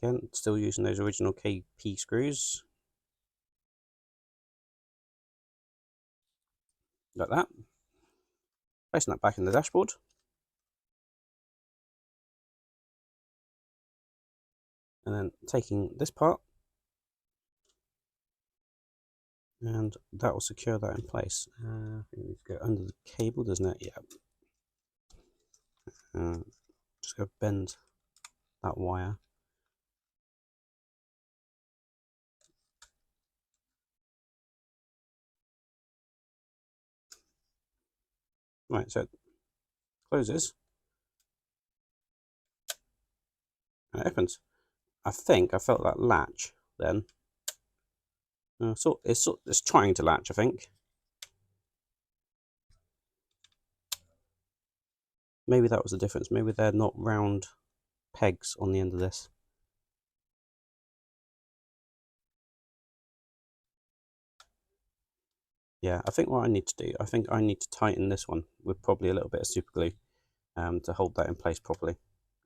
Again, still using those original KP screws. Like that. Placing that back in the dashboard. And then taking this part. And that will secure that in place. I think it needs to go under the cable, doesn't it? Yeah. Just go bend that wire. Right, so it closes. And it opens. I think I felt that latch then. So it's trying to latch, I think. Maybe that was the difference. Maybe they're not round pegs on the end of this. Yeah, I think what I need to do, I think I need to tighten this one with probably a little bit of super glue to hold that in place properly,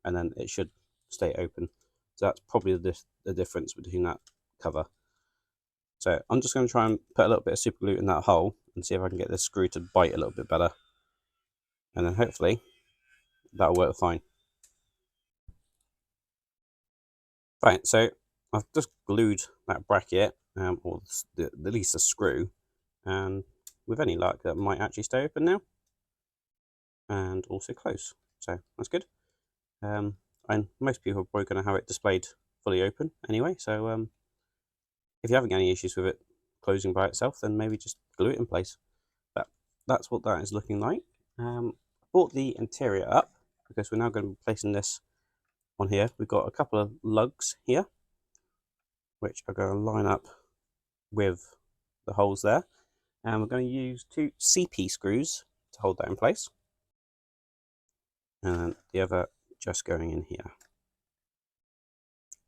and then it should stay open. So that's probably the difference between that cover. So I'm just going to try and put a little bit of super glue in that hole and see if I can get this screw to bite a little bit better, and then hopefully that'll work fine. Right, so I've just glued that bracket, or at least the screw, and with any luck that might actually stay open now, and also close. So that's good. And most people are probably going to have it displayed fully open anyway, so if you're having any issues with it closing by itself, then maybe just glue it in place. But that's what that is looking like. I brought the interior up because we're now going to be placing this on here. We've got a couple of lugs here, which are going to line up with the holes there. And we're going to use 2 CP screws to hold that in place. And the other just going in here.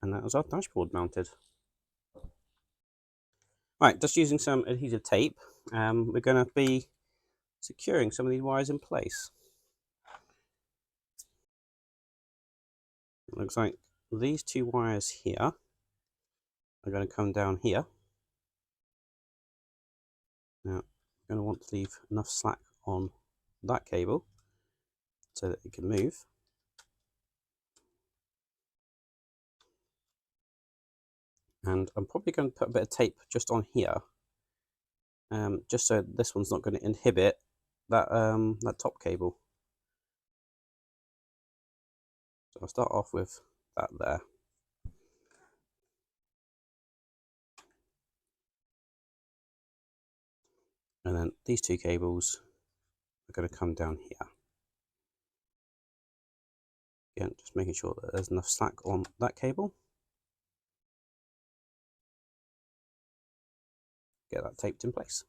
And that was our dashboard mounted. Right, just using some adhesive tape, we're going to be securing some of these wires in place. It looks like these 2 wires here are going to come down here. Now, I'm going to want to leave enough slack on that cable so that it can move. And I'm probably going to put a bit of tape just on here, just so this one's not going to inhibit that that top cable. So I'll start off with that there. And then these 2 cables are going to come down here. Again, just making sure that there's enough slack on that cable. Get that taped in place.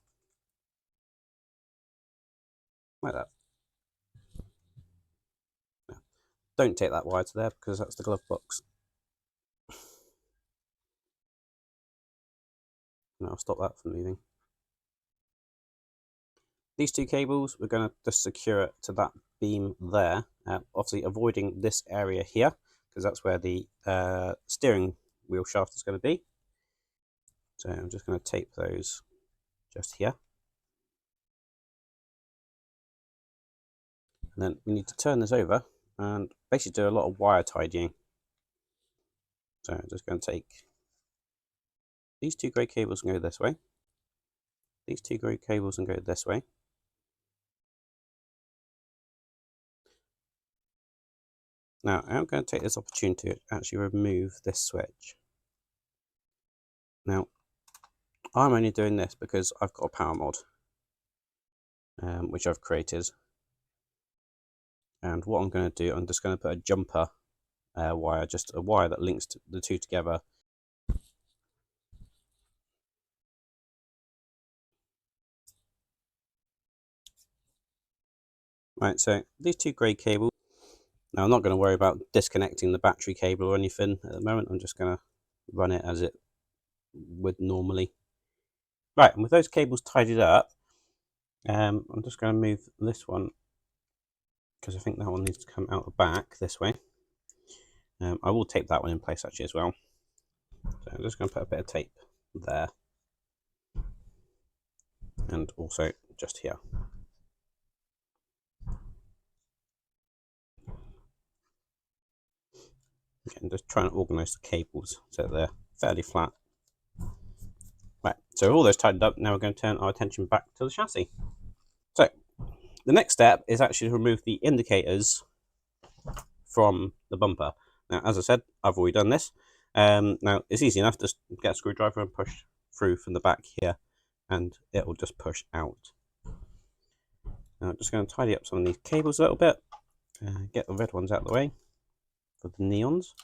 Like that. Now, don't take that wire to there because that's the glove box. And I'll stop that from moving. These 2 cables, we're going to just secure it to that beam there, obviously avoiding this area here, because that's where the steering wheel shaft is going to be. So I'm just going to tape those just here. And then we need to turn this over and basically do a lot of wire tidying. So I'm just going to take these 2 grey cables and go this way. These 2 grey cables and go this way. Now, I'm going to take this opportunity to actually remove this switch. Now, I'm only doing this because I've got a power mod, which I've created. And what I'm going to do, I'm just going to put a jumper wire, just a wire that links the 2 together. Right, so these 2 grey cables. Now I'm not going to worry about disconnecting the battery cable or anything at the moment. I'm just going to run it as it would normally. Right, and with those cables tidied up, I'm just going to move this one because I think that one needs to come out the back this way. I will tape that one in place actually as well. So I'm just going to put a bit of tape there and also just here. Again, just trying to organise the cables so they're fairly flat. Right, so all those tidied up, now we're going to turn our attention back to the chassis. So the next step is actually to remove the indicators from the bumper. Now, as I said, I've already done this. Now, it's easy enough, just get a screwdriver and push through from the back here, and it will just push out. Now, I'm just going to tidy up some of these cables a little bit, get the red ones out of the way for the neons.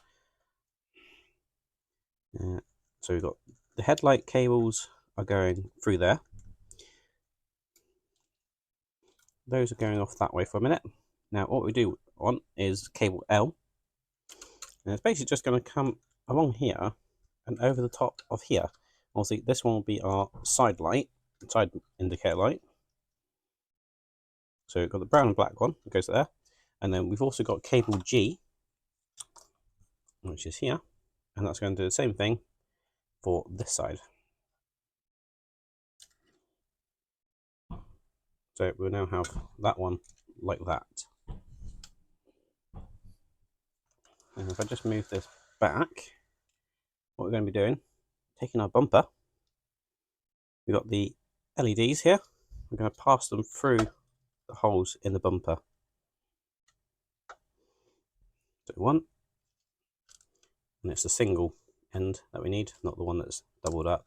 So we've got the headlight cables are going through there. Those are going off that way for a minute. Now what we do want is cable L. And it's basically just going to come along here and over the top of here. Obviously this one will be our side light. side indicator light. So we've got the brown and black one that goes there, and then we've also got cable G, which is here, and that's going to do the same thing for this side. So we'll now have that one like that. And if I just move this back, what we're going to be doing, taking our bumper, we've got the LEDs here, we're going to pass them through the holes in the bumper. So one, and it's the single end that we need, not the one that's doubled up.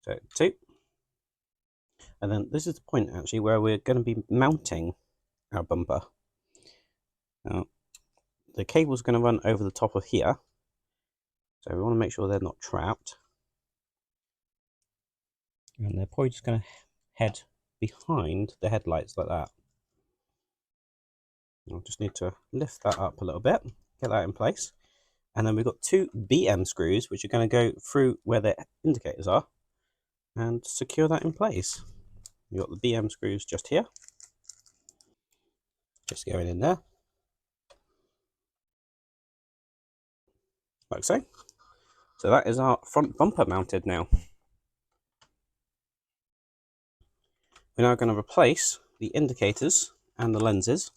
So two, and then this is the point actually where we're going to be mounting our bumper. Now the cable's going to run over the top of here, so we want to make sure they're not trapped, and they're probably just going to head behind the headlights like that. I'll just need to lift that up a little bit, get that in place, and then we've got two BM screws which are going to go through where the indicators are and secure that in place. You've got the BM screws just here, just going in there, like so. So that is our front bumper mounted now. We're now going to replace the indicators and the lenses.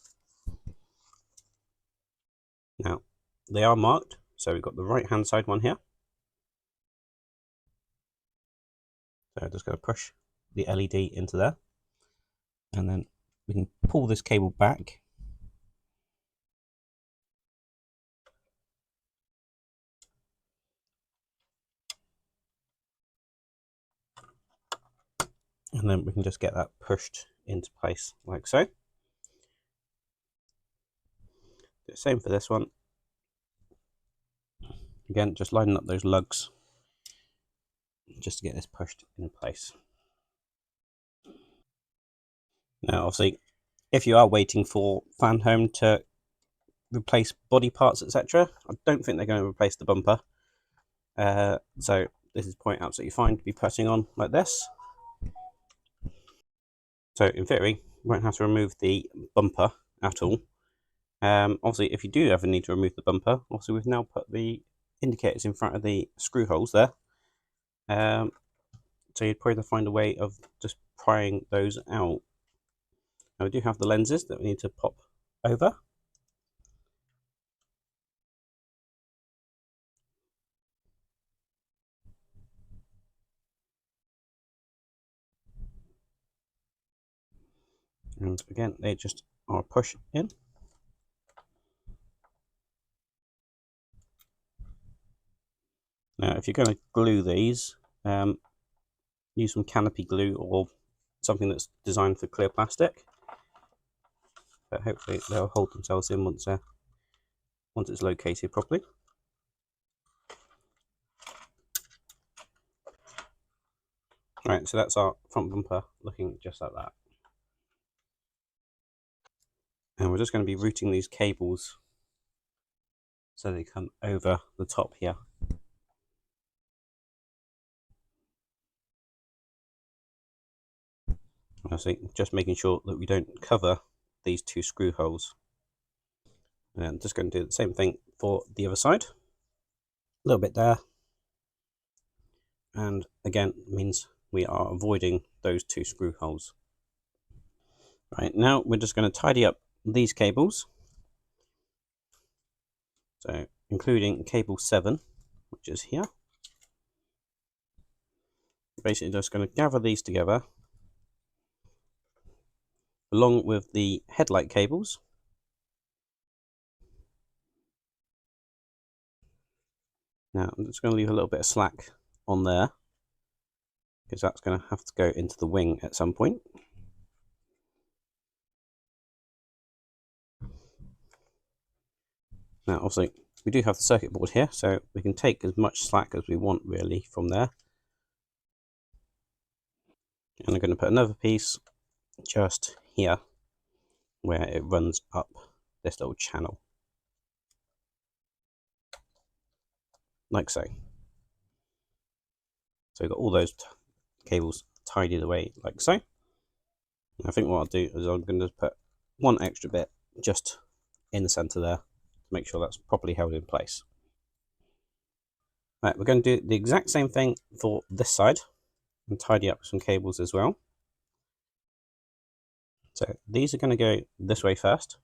Now, they are marked, so we've got the right hand side one here. So I'm just going to push the LED into there, and then we can pull this cable back. And then we can just get that pushed into place like so. The same for this one. Again, just lining up those lugs just to get this pushed in place. Now, obviously, if you are waiting for Fanhome to replace body parts, etc., I don't think they're going to replace the bumper. So this is point absolutely fine to be putting on like this. So in theory, you won't have to remove the bumper at all. Obviously, if you do ever need to remove the bumper, obviously we've now put the indicators in front of the screw holes there. So you'd probably have to find a way of just prying those out. Now we do have the lenses that we need to pop over. And again, they just are push in. Now, if you're going to glue these, use some canopy glue or something that's designed for clear plastic. But hopefully they'll hold themselves in once it's located properly. Right, so that's our front bumper looking just like that. And we're just going to be routing these cables so they come over the top here. Obviously, just making sure that we don't cover these two screw holes. And I'm just going to do the same thing for the other side. A little bit there. And again, means we are avoiding those two screw holes. Right, now we're just going to tidy up these cables. So, including cable 7, which is here. Basically, just going to gather these together along with the headlight cables. Now, I'm just going to leave a little bit of slack on there because that's going to have to go into the wing at some point. Now, obviously, we do have the circuit board here, so we can take as much slack as we want really from there. And I'm going to put another piece just here where it runs up this little channel, like so. So we've got all those cables tidied away like so. I think what I'll do is I'm going to put one extra bit just in the center there to make sure that's properly held in place. Right, we're going to do the exact same thing for this side and tidy up some cables as well. So these are going to go this way first.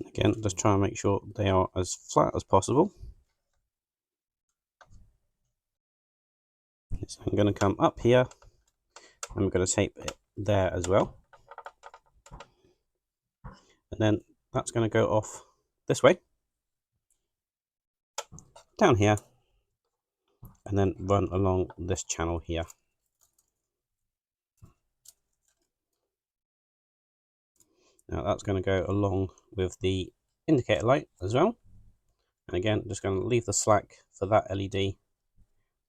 Again, just try and make sure they are as flat as possible. So I'm going to come up here and we're going to tape it there as well. And then that's going to go off this way, down here, and then run along this channel here. Now that's going to go along with the indicator light as well. And again, just going to leave the slack for that LED,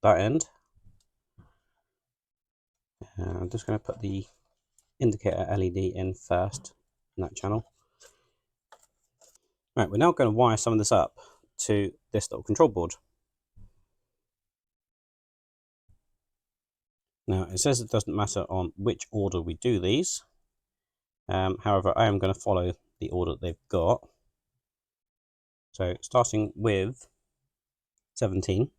that end. I'm just going to put the indicator LED in first in that channel. Right, we're now going to wire some of this up to this little control board. Now it says it doesn't matter on which order we do these. However, I am going to follow the order they've got. So starting with 17.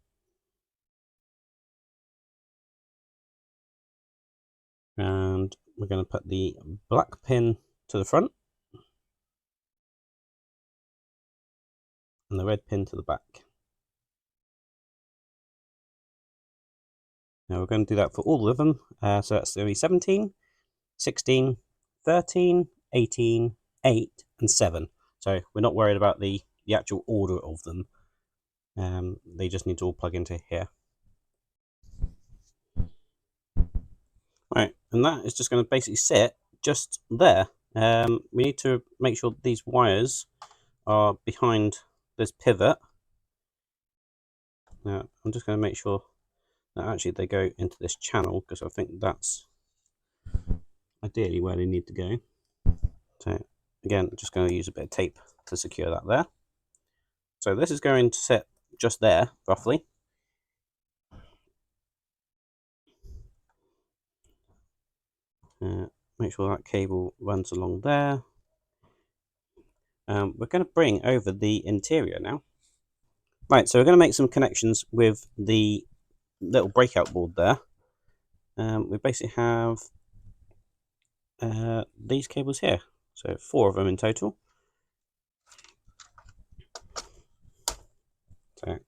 And we're going to put the black pin to the front and the red pin to the back. Now we're going to do that for all of them. So that's going to be 17, 16, 13, 18, 8, and 7. So we're not worried about the actual order of them. They just need to all plug into here. Right, and that is just going to basically sit just there. We need to make sure these wires are behind this pivot. Now I'm just going to make sure that actually they go into this channel, because I think that's ideally where they need to go. So again, just going to use a bit of tape to secure that there. So this is going to sit just there, roughly. Make sure that cable runs along there. We're going to bring over the interior now. Right, so we're going to make some connections with the little breakout board there. We basically have these cables here, so 4 of them in total. So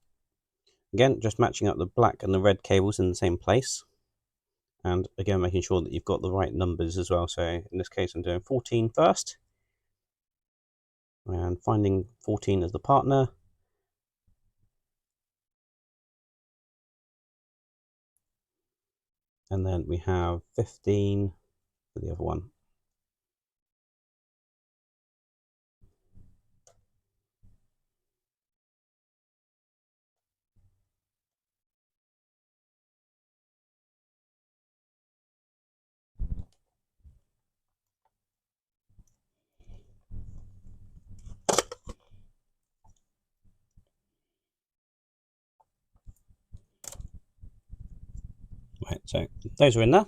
again, just matching up the black and the red cables in the same place, and again making sure that you've got the right numbers as well. So in this case I'm doing 14 first, and finding 14 as the partner. And then we have 15 for the other one. Right, so those are in there.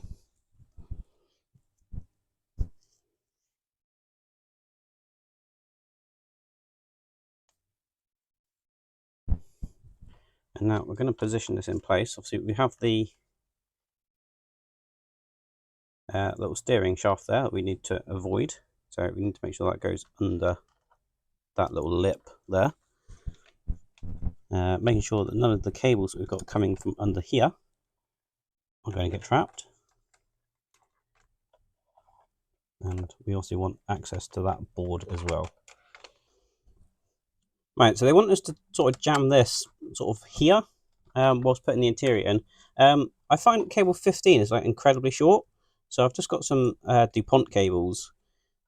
And now we're going to position this in place. Obviously we have the little steering shaft there that we need to avoid. So we need to make sure that goes under that little lip there. Making sure that none of the cables that we've got coming from under here are going to get trapped. And we also want access to that board as well. Right, so they want us to sort of jam this sort of here whilst putting the interior in. I find cable 15 is like incredibly short, so I've just got some DuPont cables,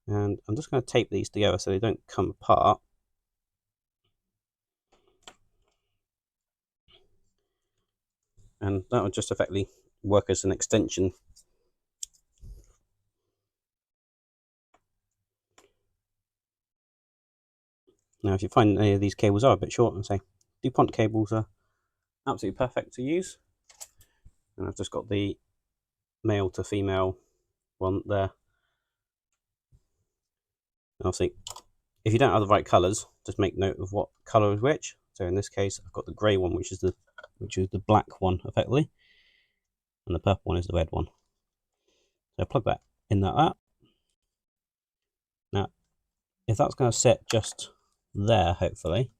and I'm just going to tape these together so they don't come apart. And that would just effectively work as an extension Now, if you find any of these cables are a bit short, and say DuPont cables are absolutely perfect to use. And I've just got the male to female one there. And obviously, if you don't have the right colours, just make note of what colour is which. So in this case, I've got the grey one, which is the black one, effectively, and the purple one is the red one. So plug that in like that. Now, if that's going to sit just there, hopefully,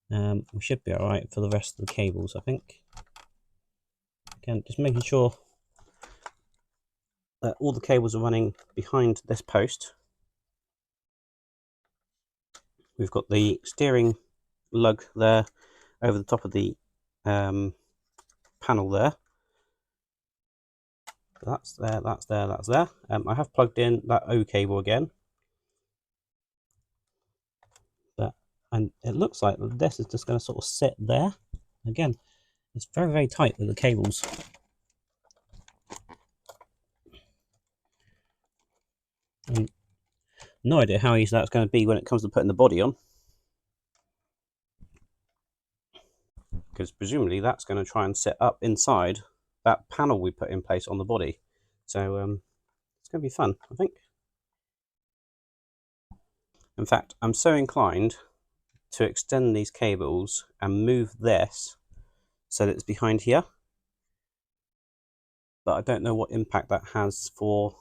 we should be all right for the rest of the cables, I think. Again, just making sure that all the cables are running behind this post. We've got the steering lug there over the top of the panel there. That's there, that's there, that's there. I have plugged in that O cable again. And it looks like this is just going to sort of sit there. Again, it's very, very tight with the cables. And no idea how easy that's going to be when it comes to putting the body on. Because presumably that's going to try and sit up inside that panel we put in place on the body. So it's going to be fun, I think. In fact, I'm so inclined to extend these cables and move this so that it's behind here. But I don't know what impact that has for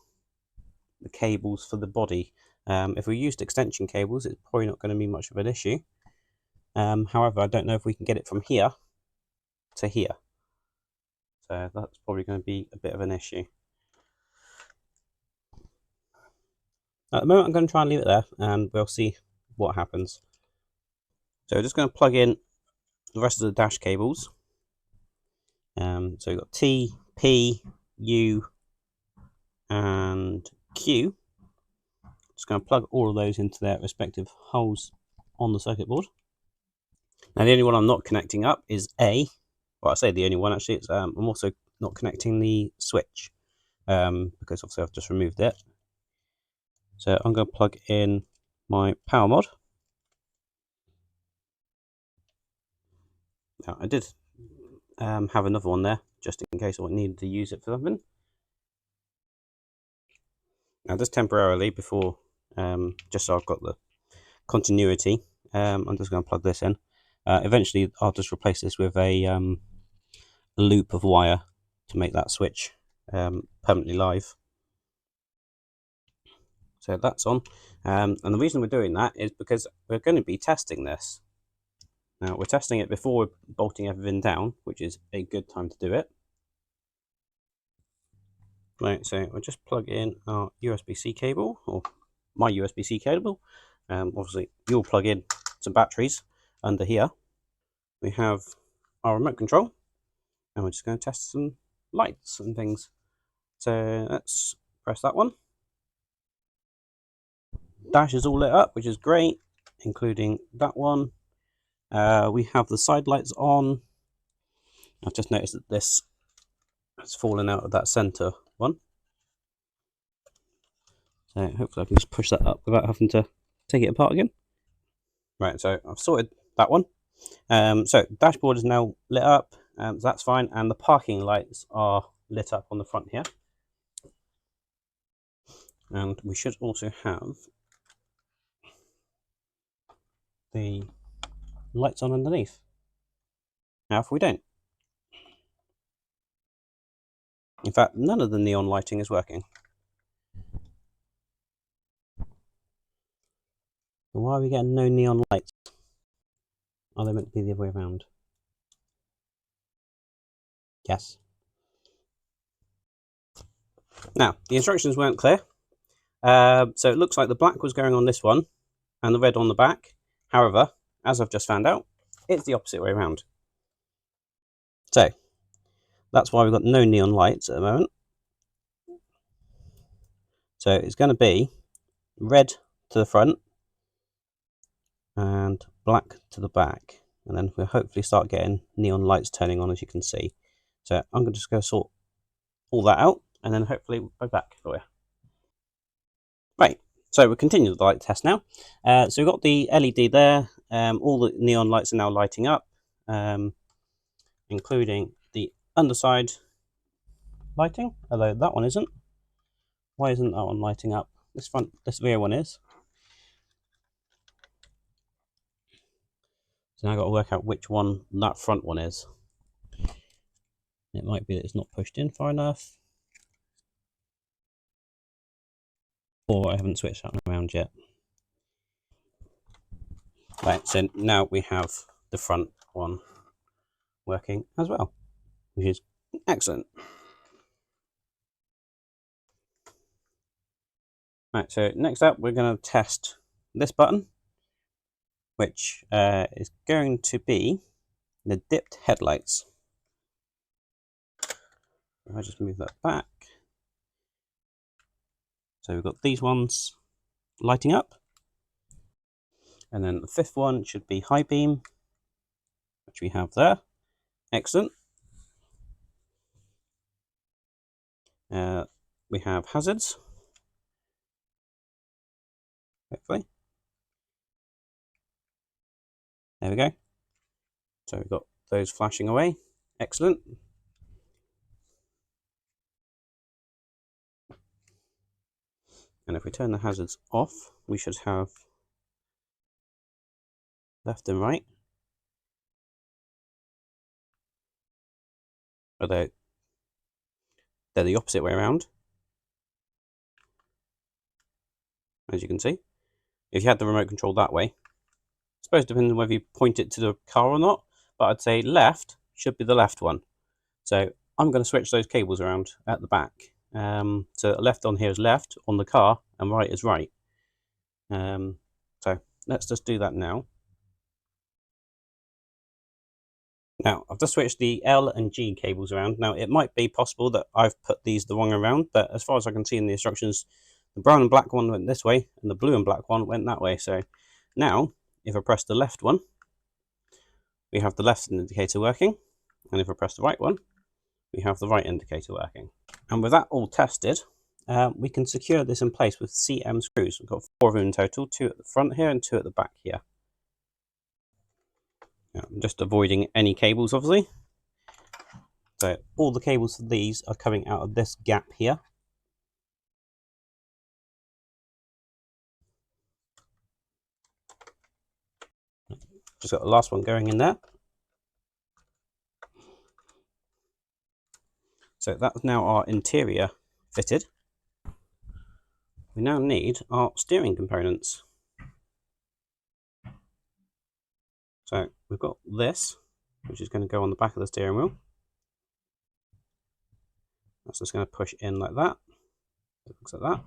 the cables for the body. If we used extension cables, it's probably not going to be much of an issue. However, I don't know if we can get it from here to here. So that's probably going to be a bit of an issue. At the moment, I'm going to try and leave it there, and we'll see what happens. So we're just going to plug in the rest of the dash cables. So we've got T, P, U, and Q. Just going to plug all of those into their respective holes on the circuit board. Now, the only one I'm not connecting up is A. Well, I say the only one, actually. It's, I'm also not connecting the switch because obviously I've just removed it. So I'm going to plug in my power mod. Now, I did have another one there, just in case I needed to use it for something. Now, just temporarily, before, just so I've got the continuity, I'm just going to plug this in. Eventually, I'll just replace this with a loop of wire to make that switch permanently live. So that's on. And the reason we're doing that is because we're going to be testing this. Now, we're testing it before we're bolting everything down, which is a good time to do it. Right, so we'll just plug in our USB-C cable, or my USB-C cable. Obviously, you'll plug in some batteries under here. We have our remote control, and we're just going to test some lights and things. So let's press that one. Dash is all lit up, which is great, including that one. We have the side lights on. I've just noticed that this has fallen out of that center one. So hopefully I can just push that up without having to take it apart again. Right, so I've sorted that one. So dashboard is now lit up, so that's fine, and the parking lights are lit up on the front here. And we should also have the lights on underneath. Now, if we don't, in fact, none of the neon lighting is working. Why are we getting no neon lights? Are they meant to be the other way around? Yes. Now, the instructions weren't clear. So it looks like the black was going on this one and the red on the back. However, as I've just found out, it's the opposite way around. So that's why we've got no neon lights at the moment. So it's going to be red to the front and black to the back. And then we'll hopefully start getting neon lights turning on, as you can see. So I'm just going to sort all that out, and then hopefully we'll be back for you. Right, So we'll continue the light test now. So we've got the LED there. All the neon lights are now lighting up, including the underside lighting, although that one isn't. Why isn't that one lighting up? This rear one is. So now I've got to work out which one that front one is. It might be that it's not pushed in far enough, or I haven't switched that around yet. Right, so now we have the front one working as well, which is excellent. Right, so next up we're going to test this button, which is going to be the dipped headlights. If I just move that back. So we've got these ones lighting up. And then the fifth one should be high beam, which we have there. Excellent. We have hazards. Hopefully. There we go. So we've got those flashing away. Excellent. And if we turn the hazards off, we should have left and right. Although they're the opposite way around, as you can see. If you had the remote control that way, I suppose it depends on whether you point it to the car or not, but I'd say left should be the left one. So I'm going to switch those cables around at the back. So left on here is left on the car and right is right. So let's just do that now. Now I've just switched the L and G cables around. Now it might be possible that I've put these the wrong way around, but as far as I can see in the instructions, the brown and black one went this way and the blue and black one went that way. So now if I press the left one, we have the left indicator working, and if I press the right one, we have the right indicator working. And with that all tested, we can secure this in place with CM screws. We've got 4 of them in total, 2 at the front here and 2 at the back here. Now, I'm just avoiding any cables, obviously. So all the cables for these are coming out of this gap here. Just got the last one going in there. So that's now our interior fitted. We now need our steering components. So we've got this, which is going to go on the back of the steering wheel. That's just going to push in like that. It looks like that.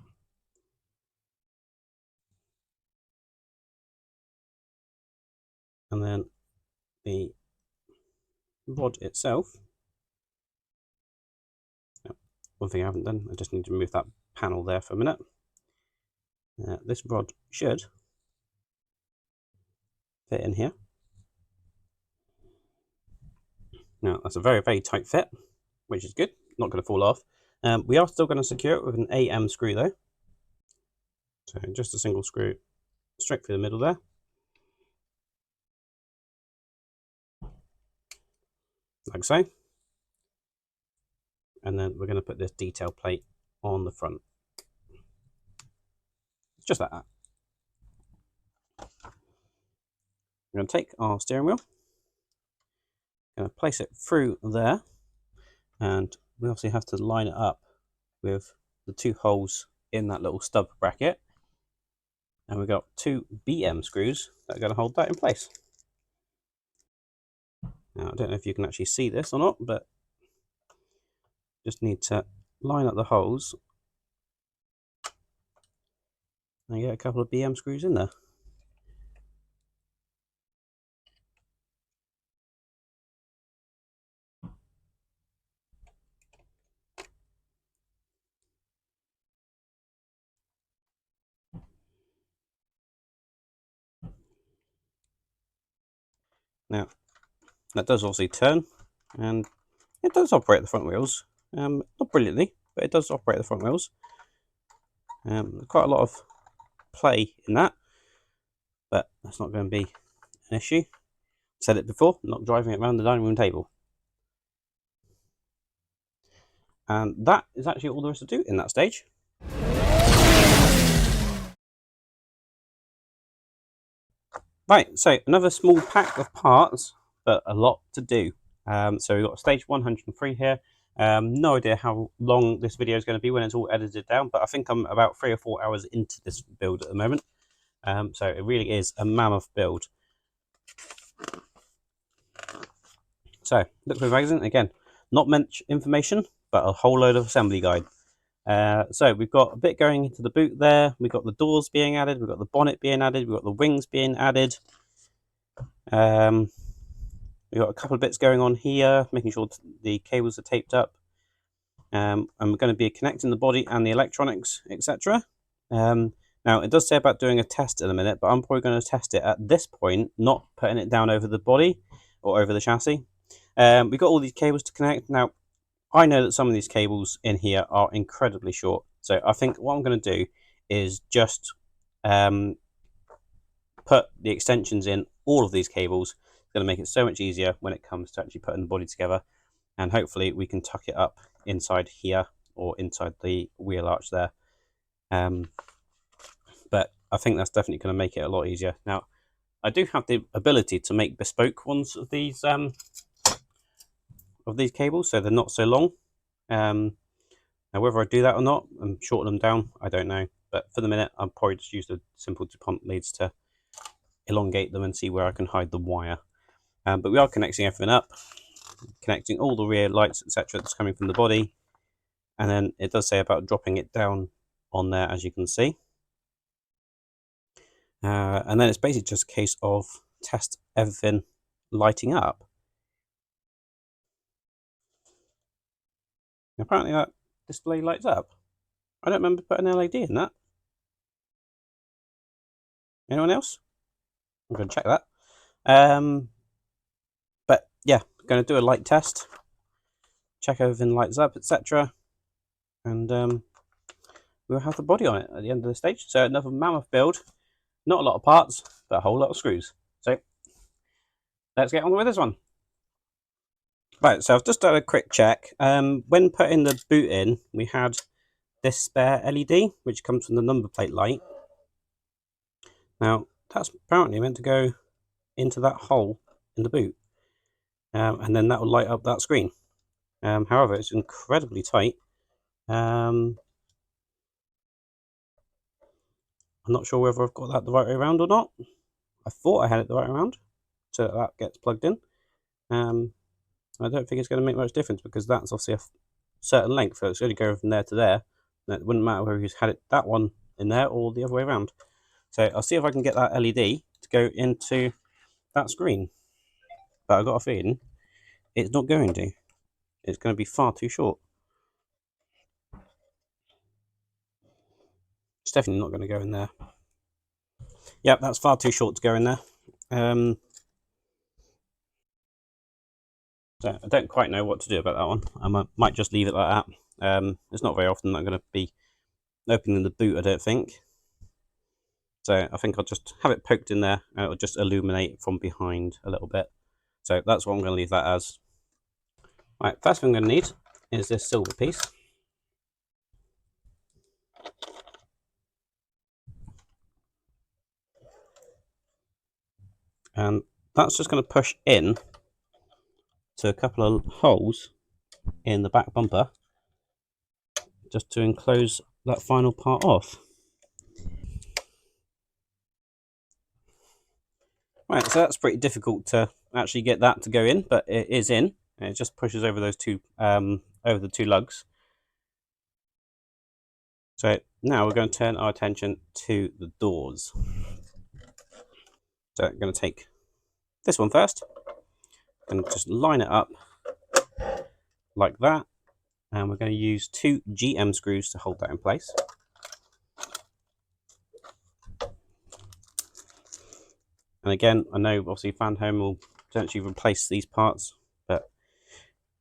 And then the rod itself. One thing I haven't done, I just need to remove that panel there for a minute. This rod should fit in here. Now that's a very, very tight fit, which is good, not going to fall off. We are still going to secure it with an AM screw though. So just a single screw straight through the middle there. Like so. And then we're going to put this detail plate on the front. Just like that. We're going to take our steering wheel, going to place it through there, and we obviously have to line it up with the 2 holes in that little stub bracket. And we've got 2 BM screws that are going to hold that in place. Now, I don't know if you can actually see this or not, but just need to line up the holes and get a couple of BM screws in there. Now, that does obviously turn, and it does operate the front wheels. Not brilliantly, but it does operate the front wheels. Quite a lot of play in that, but that's not going to be an issue. Said it before, not driving it around the dining room table. And that is actually all there is to do in that stage. Right, so another small pack of parts, but a lot to do. So we've got stage 103 here. No idea how long this video is going to be when it's all edited down, but I think I'm about 3 or 4 hours into this build at the moment. So it really is a mammoth build. So, look for the magazine. Again, not much information, but a whole load of assembly guide. So we've got a bit going into the boot there. We've got the doors being added. We've got the bonnet being added. We've got the wings being added. We've got a couple of bits going on here, making sure the cables are taped up. And we're going to be connecting the body and the electronics, etc. Now, it does say about doing a test in a minute, but I'm probably going to test it at this point, not putting it down over the body or over the chassis. We've got all these cables to connect. Now, I know that some of these cables in here are incredibly short. So I think what I'm going to do is just put the extensions in all of these cables. It's going to make it so much easier when it comes to actually putting the body together. And hopefully we can tuck it up inside here or inside the wheel arch there. But I think that's definitely going to make it a lot easier. Now, I do have the ability to make bespoke ones of these cables, so they're not so long. Now, whether I do that or not and shorten them down, I don't know. But for the minute, I'll probably just use the simple DuPont leads to elongate them and see where I can hide the wire. But we are connecting everything up, connecting all the rear lights, etc. that's coming from the body. And then it does say about dropping it down on there, as you can see. And then it's basically just a case of test everything lighting up. Apparently that display lights up. I don't remember putting an LED in that. Anyone else? I'm going to check that. But yeah, going to do a light test, check everything lights up, etc. And we'll have the body on it at the end of the stage. So another mammoth build. Not a lot of parts, but a whole lot of screws. So let's get on with this one. Right, so I've just done a quick check. When putting the boot in, we had this spare LED, which comes from the number plate light. Now, that's apparently meant to go into that hole in the boot. And then that will light up that screen. However, it's incredibly tight. I'm not sure whether I've got that the right way around or not. I thought I had it the right way around, so that gets plugged in. I don't think it's going to make much difference because that's obviously a certain length, so it's going to go from there to there. And it wouldn't matter whether you had it that one in there or the other way around. So I'll see if I can get that LED to go into that screen. But I've got a feeling it's not going to. It's going to be far too short. It's definitely not going to go in there. Yep, that's far too short to go in there. So I don't quite know what to do about that one. I might just leave it like that. It's not very often that I'm going to be opening the boot, I don't think. So I think I'll just have it poked in there and it'll just illuminate from behind a little bit. So that's what I'm going to leave that as. Right, first thing I'm going to need is this silver piece. And that's just going to push in to a couple of holes in the back bumper just to enclose that final part off. Right, so that's pretty difficult to actually get that to go in, but it is in. And it just pushes over those two, over the two lugs. So now we're going to turn our attention to the doors. So I'm going to take this one first and just line it up like that. And we're going to use 2 GM screws to hold that in place. And again, I know obviously Fanhome will potentially replace these parts, but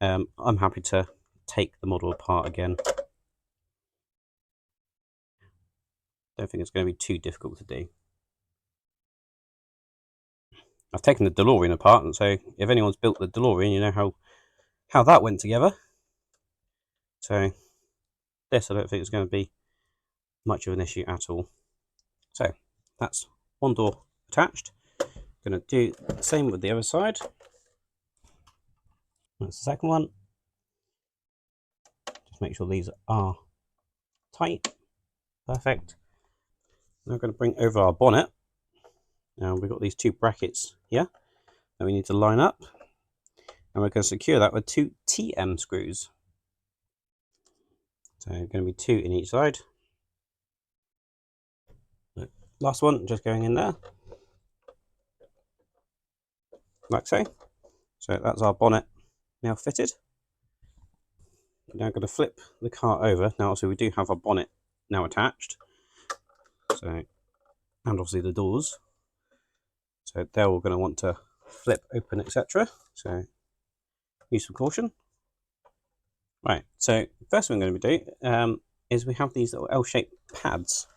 I'm happy to take the model apart again. Don't think it's going to be too difficult to do. I've taken the DeLorean apart, and so if anyone's built the DeLorean, you know how that went together. So this, I don't think it's going to be much of an issue at all. So that's one door attached. Going to do the same with the other side. That's the second one. Just make sure these are tight. Perfect. Now we're going to bring over our bonnet. Now we've got these two brackets here that we need to line up, and we're going to secure that with two TM screws. So going to be two in each side. Last one just going in there, like so. So that's our bonnet now fitted. Now I'm going to flip the car over. Now obviously we do have our bonnet now attached. So, and obviously the doors. So they're all going to want to flip open, etc. So use some caution. Right, so first thing I'm going to be doing is we have these little L-shaped pads.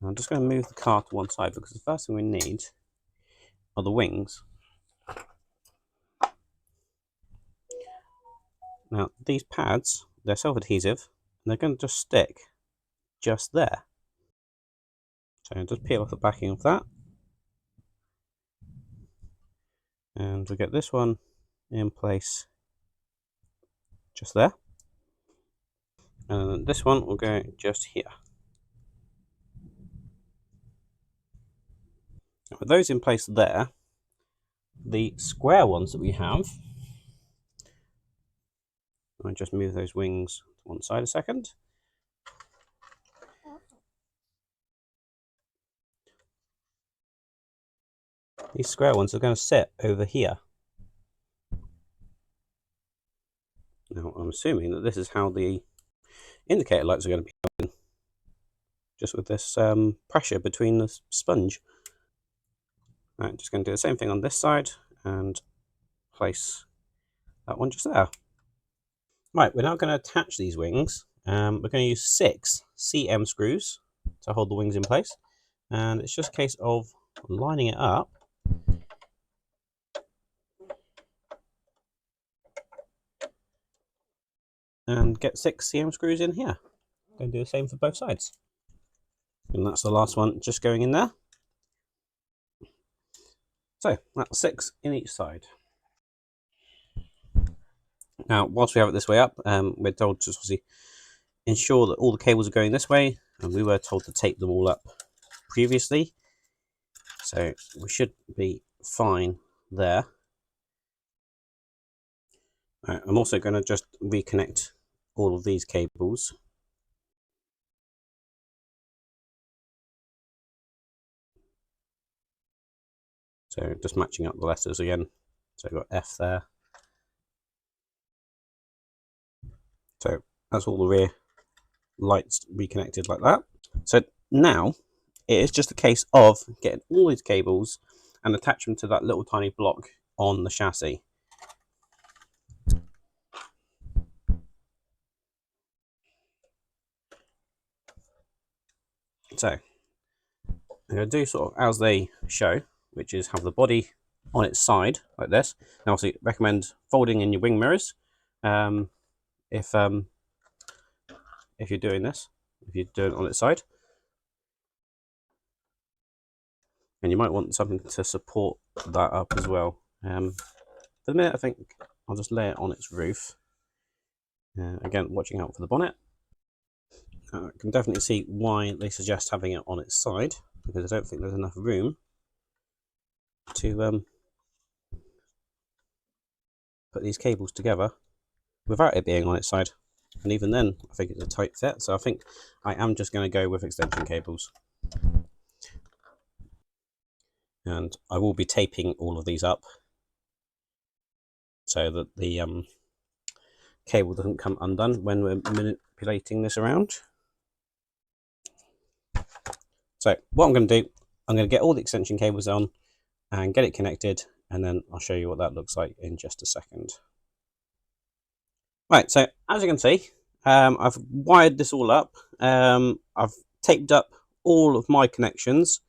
I'm just going to move the car to one side because the first thing we need are the wings. Now these pads, they're self-adhesive and they're going to just stick just there. So just peel off the backing of that. And we'll get this one in place just there. And this one will go just here. With those in place there, the square ones that we have, I'll just move those wings to one side a second. These square ones are going to sit over here. Now I'm assuming that this is how the indicator lights are going to be going, just with this pressure between the sponge. Right, just going to do the same thing on this side and place that one just there. Right, we're now going to attach these wings. We're going to use 6 CM screws to hold the wings in place, and it's just a case of lining it up and get 6 CM screws in here. Going to do the same for both sides. And that's the last one just going in there. So that's 6 in each side. Now, whilst we have it this way up, we're told to obviously ensure that all the cables are going this way, and we were told to tape them all up previously. So we should be fine there. I'm also going to just reconnect all of these cables. So just matching up the letters again. So I've got F there. So that's all the rear lights reconnected like that. So now it is just a case of getting all these cables and attach them to that little tiny block on the chassis. So I'm going to do sort of as they show, which is have the body on its side like this. Now, obviously, recommend folding in your wing mirrors if you're doing this, if you're doing it on its side. And you might want something to support that up as well. For the minute, I think I'll just lay it on its roof. Again, watching out for the bonnet. I can definitely see why they suggest having it on its side, because I don't think there's enough room to put these cables together without it being on its side. And even then, I think it's a tight fit, so I think I am just going to go with extension cables. And I will be taping all of these up so that the cable doesn't come undone when we're manipulating this around. So what I'm going to do, I'm going to get all the extension cables on and get it connected, and then I'll show you what that looks like in just a second. Right, so as you can see, I've wired this all up. I've taped up all of my connections.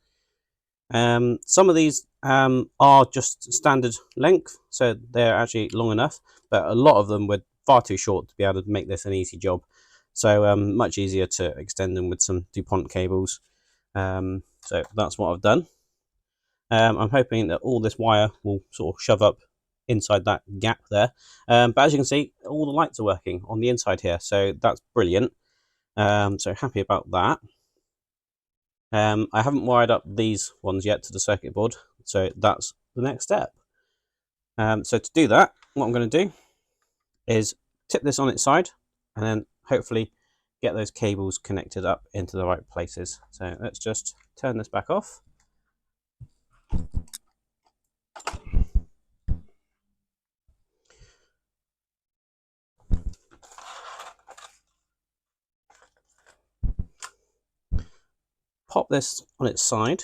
Some of these are just standard length, so they're actually long enough, but a lot of them were far too short to be able to make this an easy job. So much easier to extend them with some DuPont cables. So that's what I've done. I'm hoping that all this wire will sort of shove up inside that gap there. But as you can see, all the lights are working on the inside here, so that's brilliant. So happy about that. I haven't wired up these ones yet to the circuit board, so that's the next step. So to do that, what I'm going to do is tip this on its side and then hopefully get those cables connected up into the right places. So let's just turn this back off. Pop this on its side.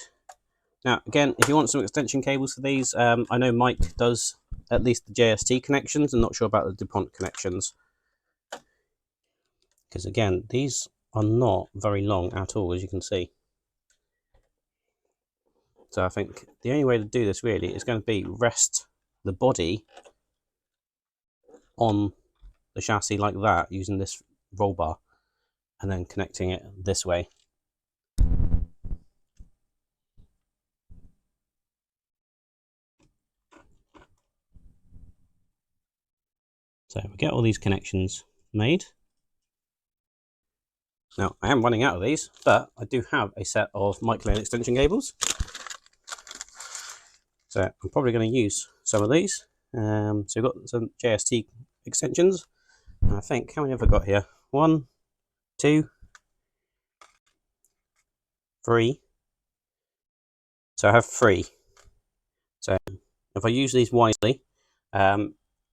Now again, if you want some extension cables for these, I know Mike does at least the JST connections. I'm not sure about the DuPont connections, because again, these are not very long at all, as you can see. So I think the only way to do this really is going to be rest the body on the chassis like that, using this roll bar, and then connecting it this way. So we get all these connections made. Now I am running out of these, but I do have a set of micro extension cables. So I'm probably going to use some of these. So we've got some JST extensions. And I think, how many have I got here? 1, 2, 3. So I have 3. So if I use these wisely,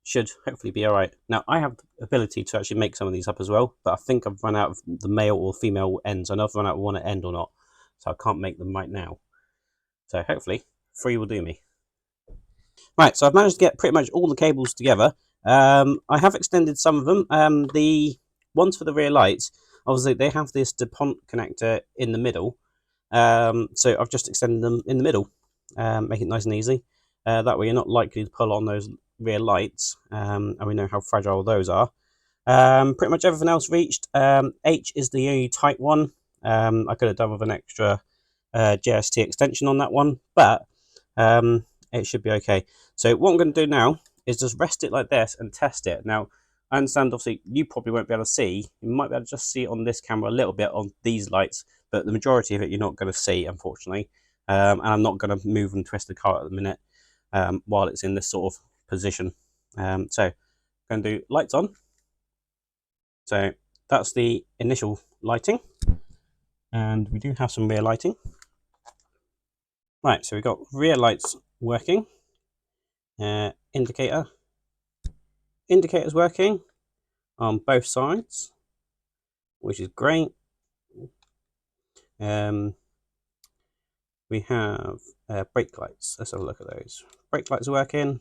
should hopefully be alright. Now I have the ability to actually make some of these up as well, but I think I've run out of the male or female ends. I know if I've run out of one at end or not, so I can't make them right now. So hopefully 3 will do me. Right, so I've managed to get pretty much all the cables together. I have extended some of them. The ones for the rear lights, obviously they have this DuPont connector in the middle. So I've just extended them in the middle, make it nice and easy. That way you're not likely to pull on those rear lights, and we know how fragile those are. Pretty much everything else reached. H is the only tight one. I could have done with an extra JST extension on that one, but it should be okay. So what I'm going to do now is just rest it like this and test it. Now, I understand obviously you probably won't be able to see. You might be able to just see it on this camera a little bit on these lights, but the majority of it you're not going to see, unfortunately. And I'm not going to move and twist the car at the minute while it's in this sort of position. So I'm going to do lights on. So that's the initial lighting, and we do have some rear lighting. Right, so we've got rear lights working. Indicator's working on both sides, which is great. We have brake lights. Let's have a look at those. Brake lights are working.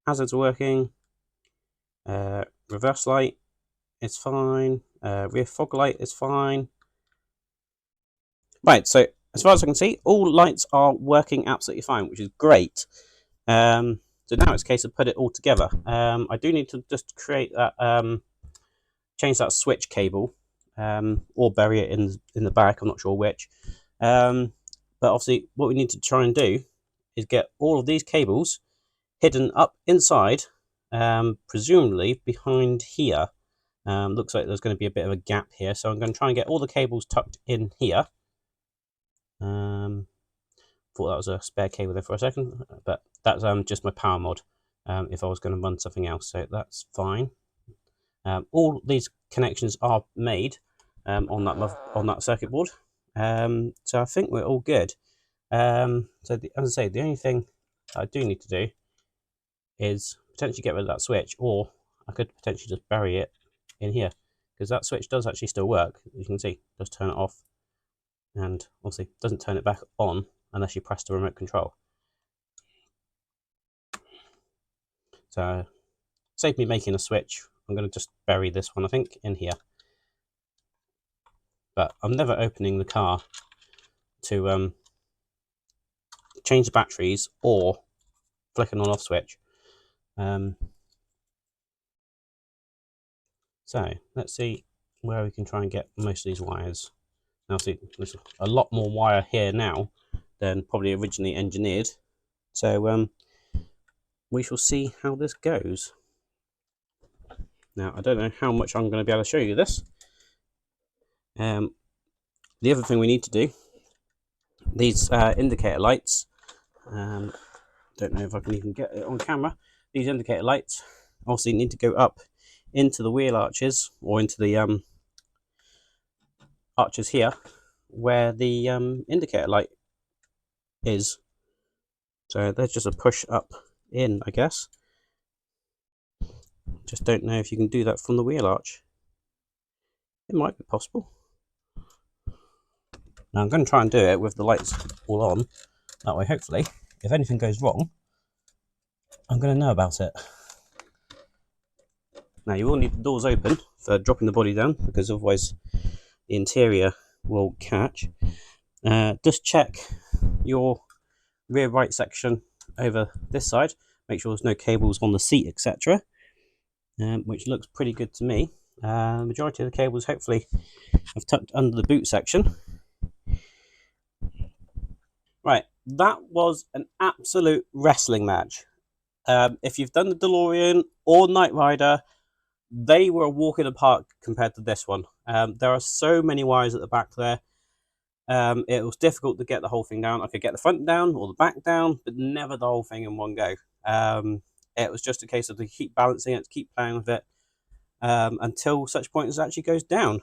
Hazards are working. Reverse light is fine. Rear fog light is fine. Right, so as far as I can see, all lights are working absolutely fine, which is great. So now it's a case of put it all together. I do need to just create that, change that switch cable, or bury it in the back. I'm not sure which. But obviously, what we need to try and do is get all of these cables hidden up inside, presumably behind here. Looks like there's going to be a bit of a gap here, so I'm going to try and get all the cables tucked in here. Thought that was a spare cable there for a second, but that's just my power mod if I was going to run something else, so that's fine. All these connections are made on that circuit board, so I think we're all good. So as I say, the only thing I do need to do is potentially get rid of that switch, or I could potentially just bury it in here, because that switch does actually still work. As you can see, just turn it off, and obviously doesn't turn it back on unless you press the remote control. So save me making a switch. I'm going to just bury this one, I think, in here. but I'm never opening the car to change the batteries or flick an on-off switch. So let's see where we can try and get most of these wires. Now see, there's a lot more wire here now than probably originally engineered. So we shall see how this goes. Now I don't know how much I'm going to be able to show you this. The other thing we need to do, these indicator lights, don't know if I can even get it on camera. These indicator lights obviously need to go up into the wheel arches, or into the arches here where the indicator light is. So there's just a push up in, I guess. Just don't know if you can do that from the wheel arch. It might be possible. Now I'm going to try and do it with the lights all on. That way, hopefully, if anything goes wrong, I'm going to know about it. Now you will need the doors open for dropping the body down, because otherwise the interior will catch. Just check your rear right section over this side. Make sure there's no cables on the seat, etc. Which looks pretty good to me. The majority of the cables hopefully have tucked under the boot section. Right, that was an absolute wrestling match. If you've done the DeLorean or Knight Rider, they were a walk in the park compared to this one. There are so many wires at the back there. It was difficult to get the whole thing down. I could get the front down or the back down, but never the whole thing in one go. It was just a case of to keep balancing it, to keep playing with it, until such point as it actually goes down.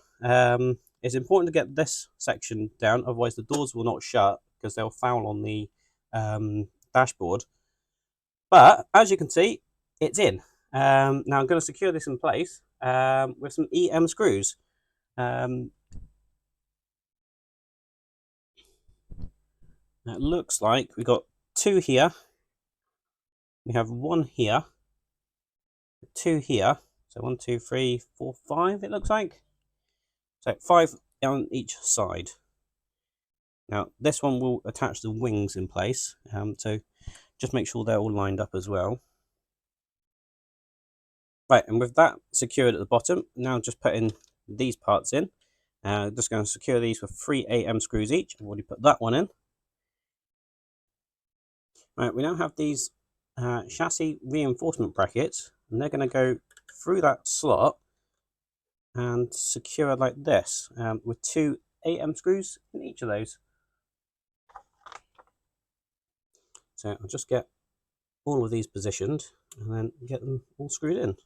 It's important to get this section down, otherwise the doors will not shut, because they'll foul on the dashboard. But as you can see, it's in. Now I'm going to secure this in place with some EM screws. It looks like we've got two here. We have one here, two here. So 1, 2, 3, 4, 5, it looks like. So 5 on each side. Now this one will attach the wings in place. So just make sure they're all lined up as well. Right, and with that secured at the bottom, now just putting these parts in. Just going to secure these with 3 AM screws each. I've already put that one in. Right, we now have these chassis reinforcement brackets, and they're going to go through that slot and secure like this, with 2 AM screws in each of those. So I'll just get all of these positioned and then get them all screwed in.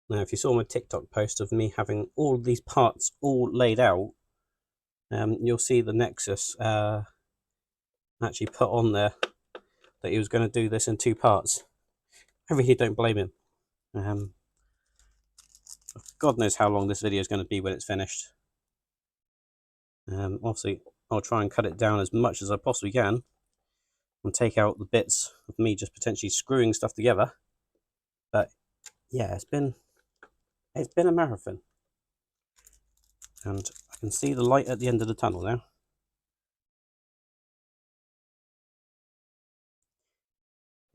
Now, if you saw my TikTok post of me having all of these parts all laid out, you'll see the Nexus actually put on there that he was going to do this in 2 parts. I really don't blame him. God knows how long this video is going to be when it's finished. Obviously, I'll try and cut it down as much as I possibly can and take out the bits of me just potentially screwing stuff together. But yeah, it's been a marathon, and I can see the light at the end of the tunnel now.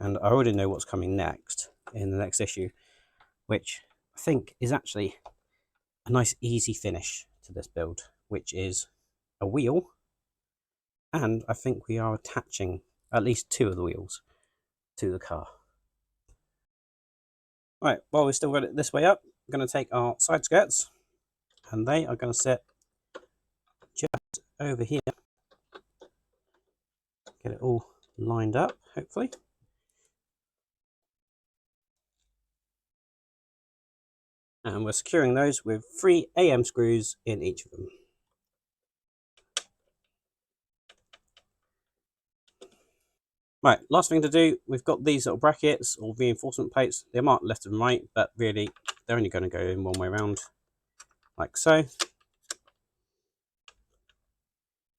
And I already know what's coming next in the next issue, which I think is actually a nice easy finish to this build, which is a wheel, and I think we are attaching at least 2 of the wheels to the car. Right, while we've still got it this way up, I'm going to take our side skirts, and they are going to sit just over here. Get it all lined up, hopefully. And we're securing those with 3 AM screws in each of them. Right, last thing to do, we've got these little brackets or reinforcement plates. They're marked left and right, but really they're only going to go in one way around, like so.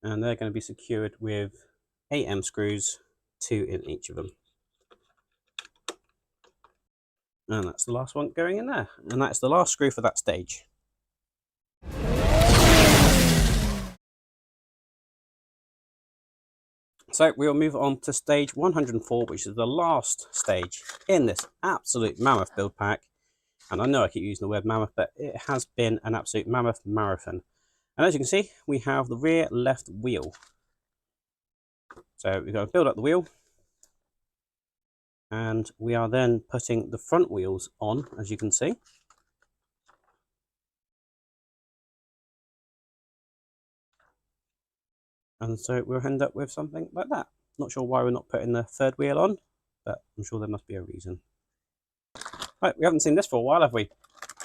And they're going to be secured with AM screws, 2 in each of them. And that's the last one going in there. And that's the last screw for that stage. So we'll move on to stage 104, which is the last stage in this absolute mammoth build pack. And I know I keep using the word mammoth, but it has been an absolute mammoth marathon. And as you can see, we have the rear left wheel. So we're going to build up the wheel. And we are then putting the front wheels on, as you can see. And so we'll end up with something like that. Not sure why we're not putting the third wheel on, but I'm sure there must be a reason. Right, we haven't seen this for a while, have we?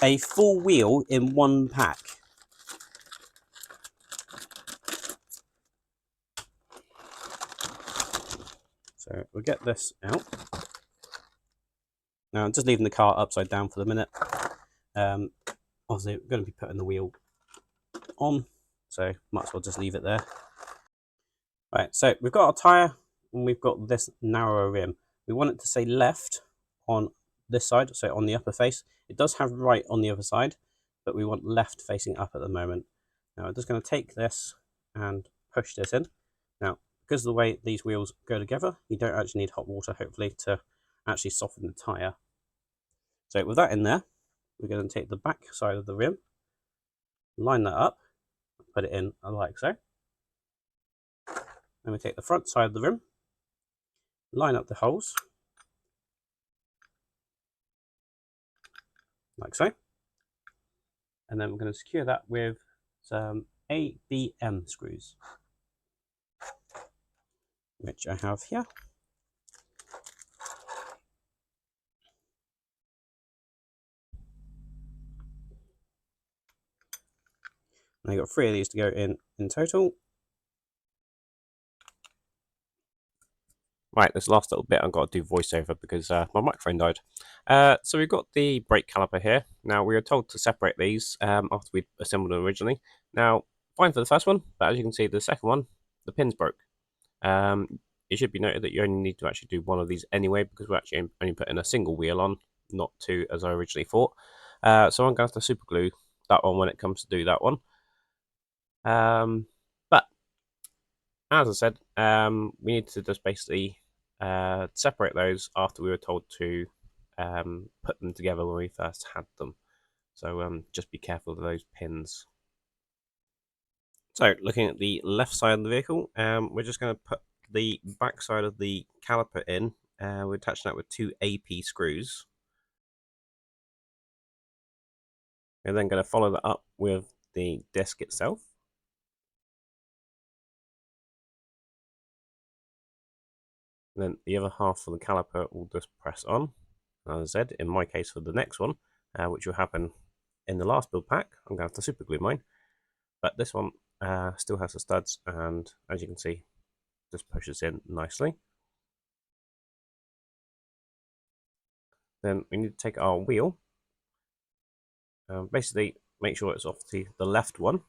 A full wheel in one pack. So we'll get this out. Now I'm just leaving the car upside down for the minute. Obviously we're going to be putting the wheel on, so might as well just leave it there. Right, so we've got our tyre and we've got this narrower rim. We want it to say left on this side, so on the upper face. It does have right on the other side, but we want left facing up at the moment. Now I'm just going to take this and push this in. Now, because of the way these wheels go together, you don't actually need hot water, hopefully, to actually soften the tyre. So with that in there, we're going to take the back side of the rim, line that up, put it in like so. Then we take the front side of the rim, line up the holes, like so. And then we're going to secure that with some ABM screws, which I have here. And I've got 3 of these to go in total. Right, this last little bit I've got to do voiceover because my microphone died. So we've got the brake caliper here. Now we were told to separate these after we assembled them originally. Now, fine for the first one, but as you can see, the second one, the pins broke. It should be noted that you only need to actually do one of these anyway because we're actually only putting a single wheel on, not 2 as I originally thought. So I'm going to have to super glue that one when it comes to do that one. But as I said, we need to just basically separate those after we were told to put them together when we first had them. So just be careful of those pins. So looking at the left side of the vehicle, we're just going to put the back side of the caliper in. We're attaching that with 2 AP screws. We're then going to follow that up with the disc itself. And then the other half of the caliper will just press on. As I said, in my case for the next one, which will happen in the last build pack, I'm going to have to super glue mine. But this one still has the studs, and as you can see, just pushes in nicely. Then we need to take our wheel, basically make sure it's off the left one.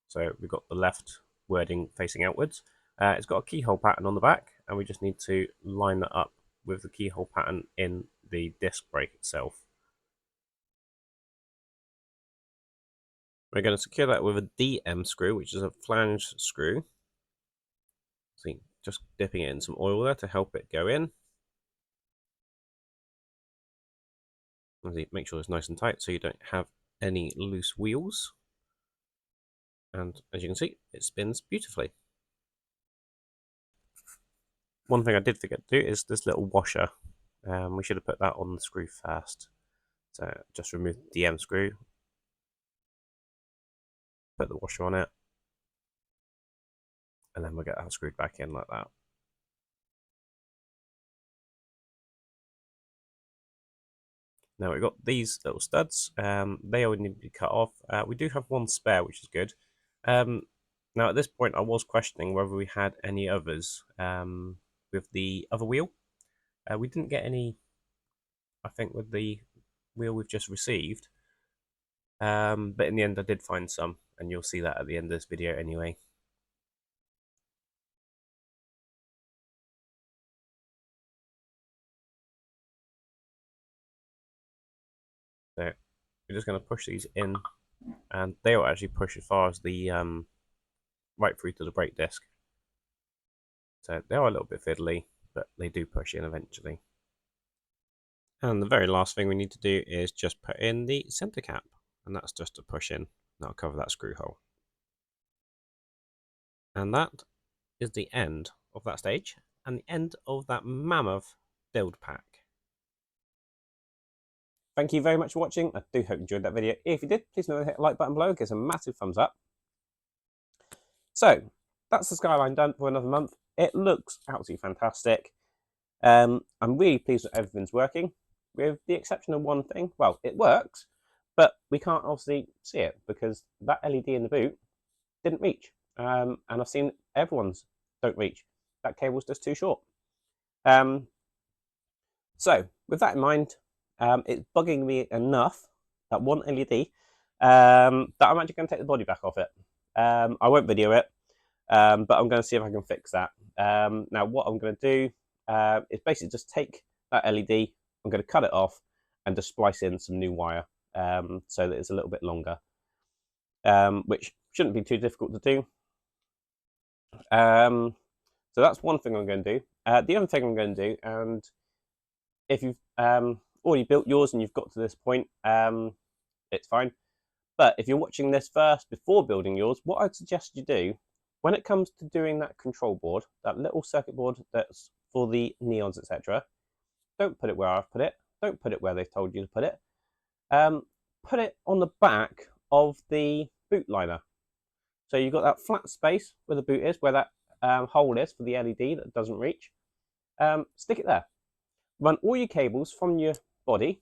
So we've got the left wording facing outwards. It's got a keyhole pattern on the back, and we just need to line that up with the keyhole pattern in the disc brake itself. We're going to secure that with a DM screw, which is a flange screw. See, just dipping it in some oil there to help it go in. Make sure it's nice and tight so you don't have any loose wheels. And as you can see, it spins beautifully. One thing I did forget to do is this little washer. We should have put that on the screw first. So just remove the DM screw, put the washer on it, and then we'll get that screwed back in like that. Now we've got these little studs, they all need to be cut off. We do have one spare, which is good. Now at this point I was questioning whether we had any others with the other wheel. We didn't get any, I think, with the wheel we've just received. But in the end I did find some, and you'll see that at the end of this video anyway. So we're just going to push these in, and they will actually push as far as the right through to the brake disc. So they are a little bit fiddly, but they do push in eventually. And the very last thing we need to do is just put in the center cap, and that's just to push in. That'll cover that screw hole. And that is the end of that stage, and the end of that mammoth build pack. Thank you very much for watching. I do hope you enjoyed that video. If you did, please remember to hit the like button below and give us a massive thumbs up. So, that's the Skyline done for another month. It looks absolutely fantastic. I'm really pleased that everything's working, with the exception of one thing. Well, it works, but we can't obviously see it because that LED in the boot didn't reach. And I've seen everyone's don't reach. That cable's just too short. So, with that in mind, it's bugging me enough, that one LED, that I'm actually going to take the body back off it. I won't video it, but I'm going to see if I can fix that. Now, what I'm going to do is basically just take that LED, I'm going to cut it off and just splice in some new wire so that it's a little bit longer, which shouldn't be too difficult to do. So that's one thing I'm going to do. The other thing I'm going to do, and if you've already built yours and you've got to this point, it's fine. But if you're watching this first before building yours, what I'd suggest you do, when it comes to doing that control board, that little circuit board that's for the neons, etc., don't put it where I've put it. Don't put it where they've told you to put it. Put it on the back of the boot liner. So you've got that flat space where the boot is, where that hole is for the LED that doesn't reach. Stick it there. Run all your cables from your body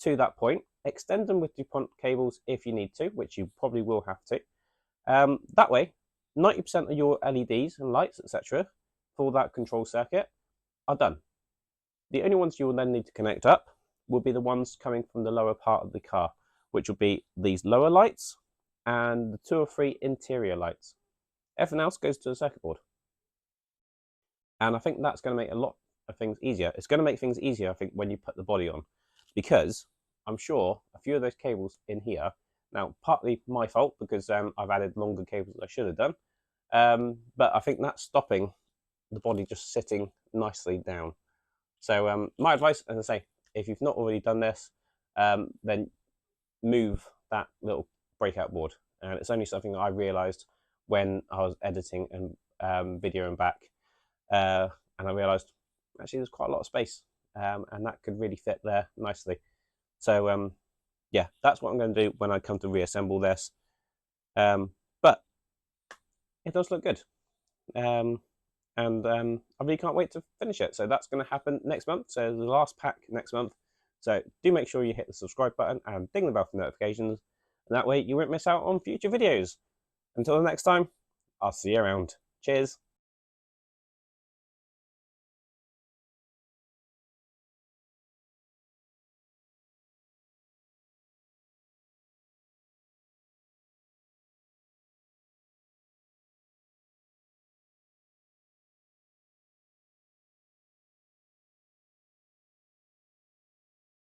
to that point. Extend them with DuPont cables if you need to, which you probably will have to. That way, 90% of your LEDs and lights, etc., for that control circuit are done. The only ones you will then need to connect up will be the ones coming from the lower part of the car, which will be these lower lights and the 2 or 3 interior lights. Everything else goes to the circuit board. And I think that's going to make a lot of things easier. It's going to make things easier, I think, when you put the body on, because I'm sure a few of those cables in here, now partly my fault because I've added longer cables than I should have done, but I think that's stopping the body just sitting nicely down. So my advice, as I say, if you've not already done this, then move that little breakout board. And it's only something that I realised when I was editing and videoing back, and I realised actually there's quite a lot of space, and that could really fit there nicely. So yeah, that's what I'm going to do when I come to reassemble this. But it does look good. And I really can't wait to finish it. So that's going to happen next month. So the last pack next month. So do make sure you hit the subscribe button and ding the bell for notifications. And that way you won't miss out on future videos. Until the next time, I'll see you around. Cheers.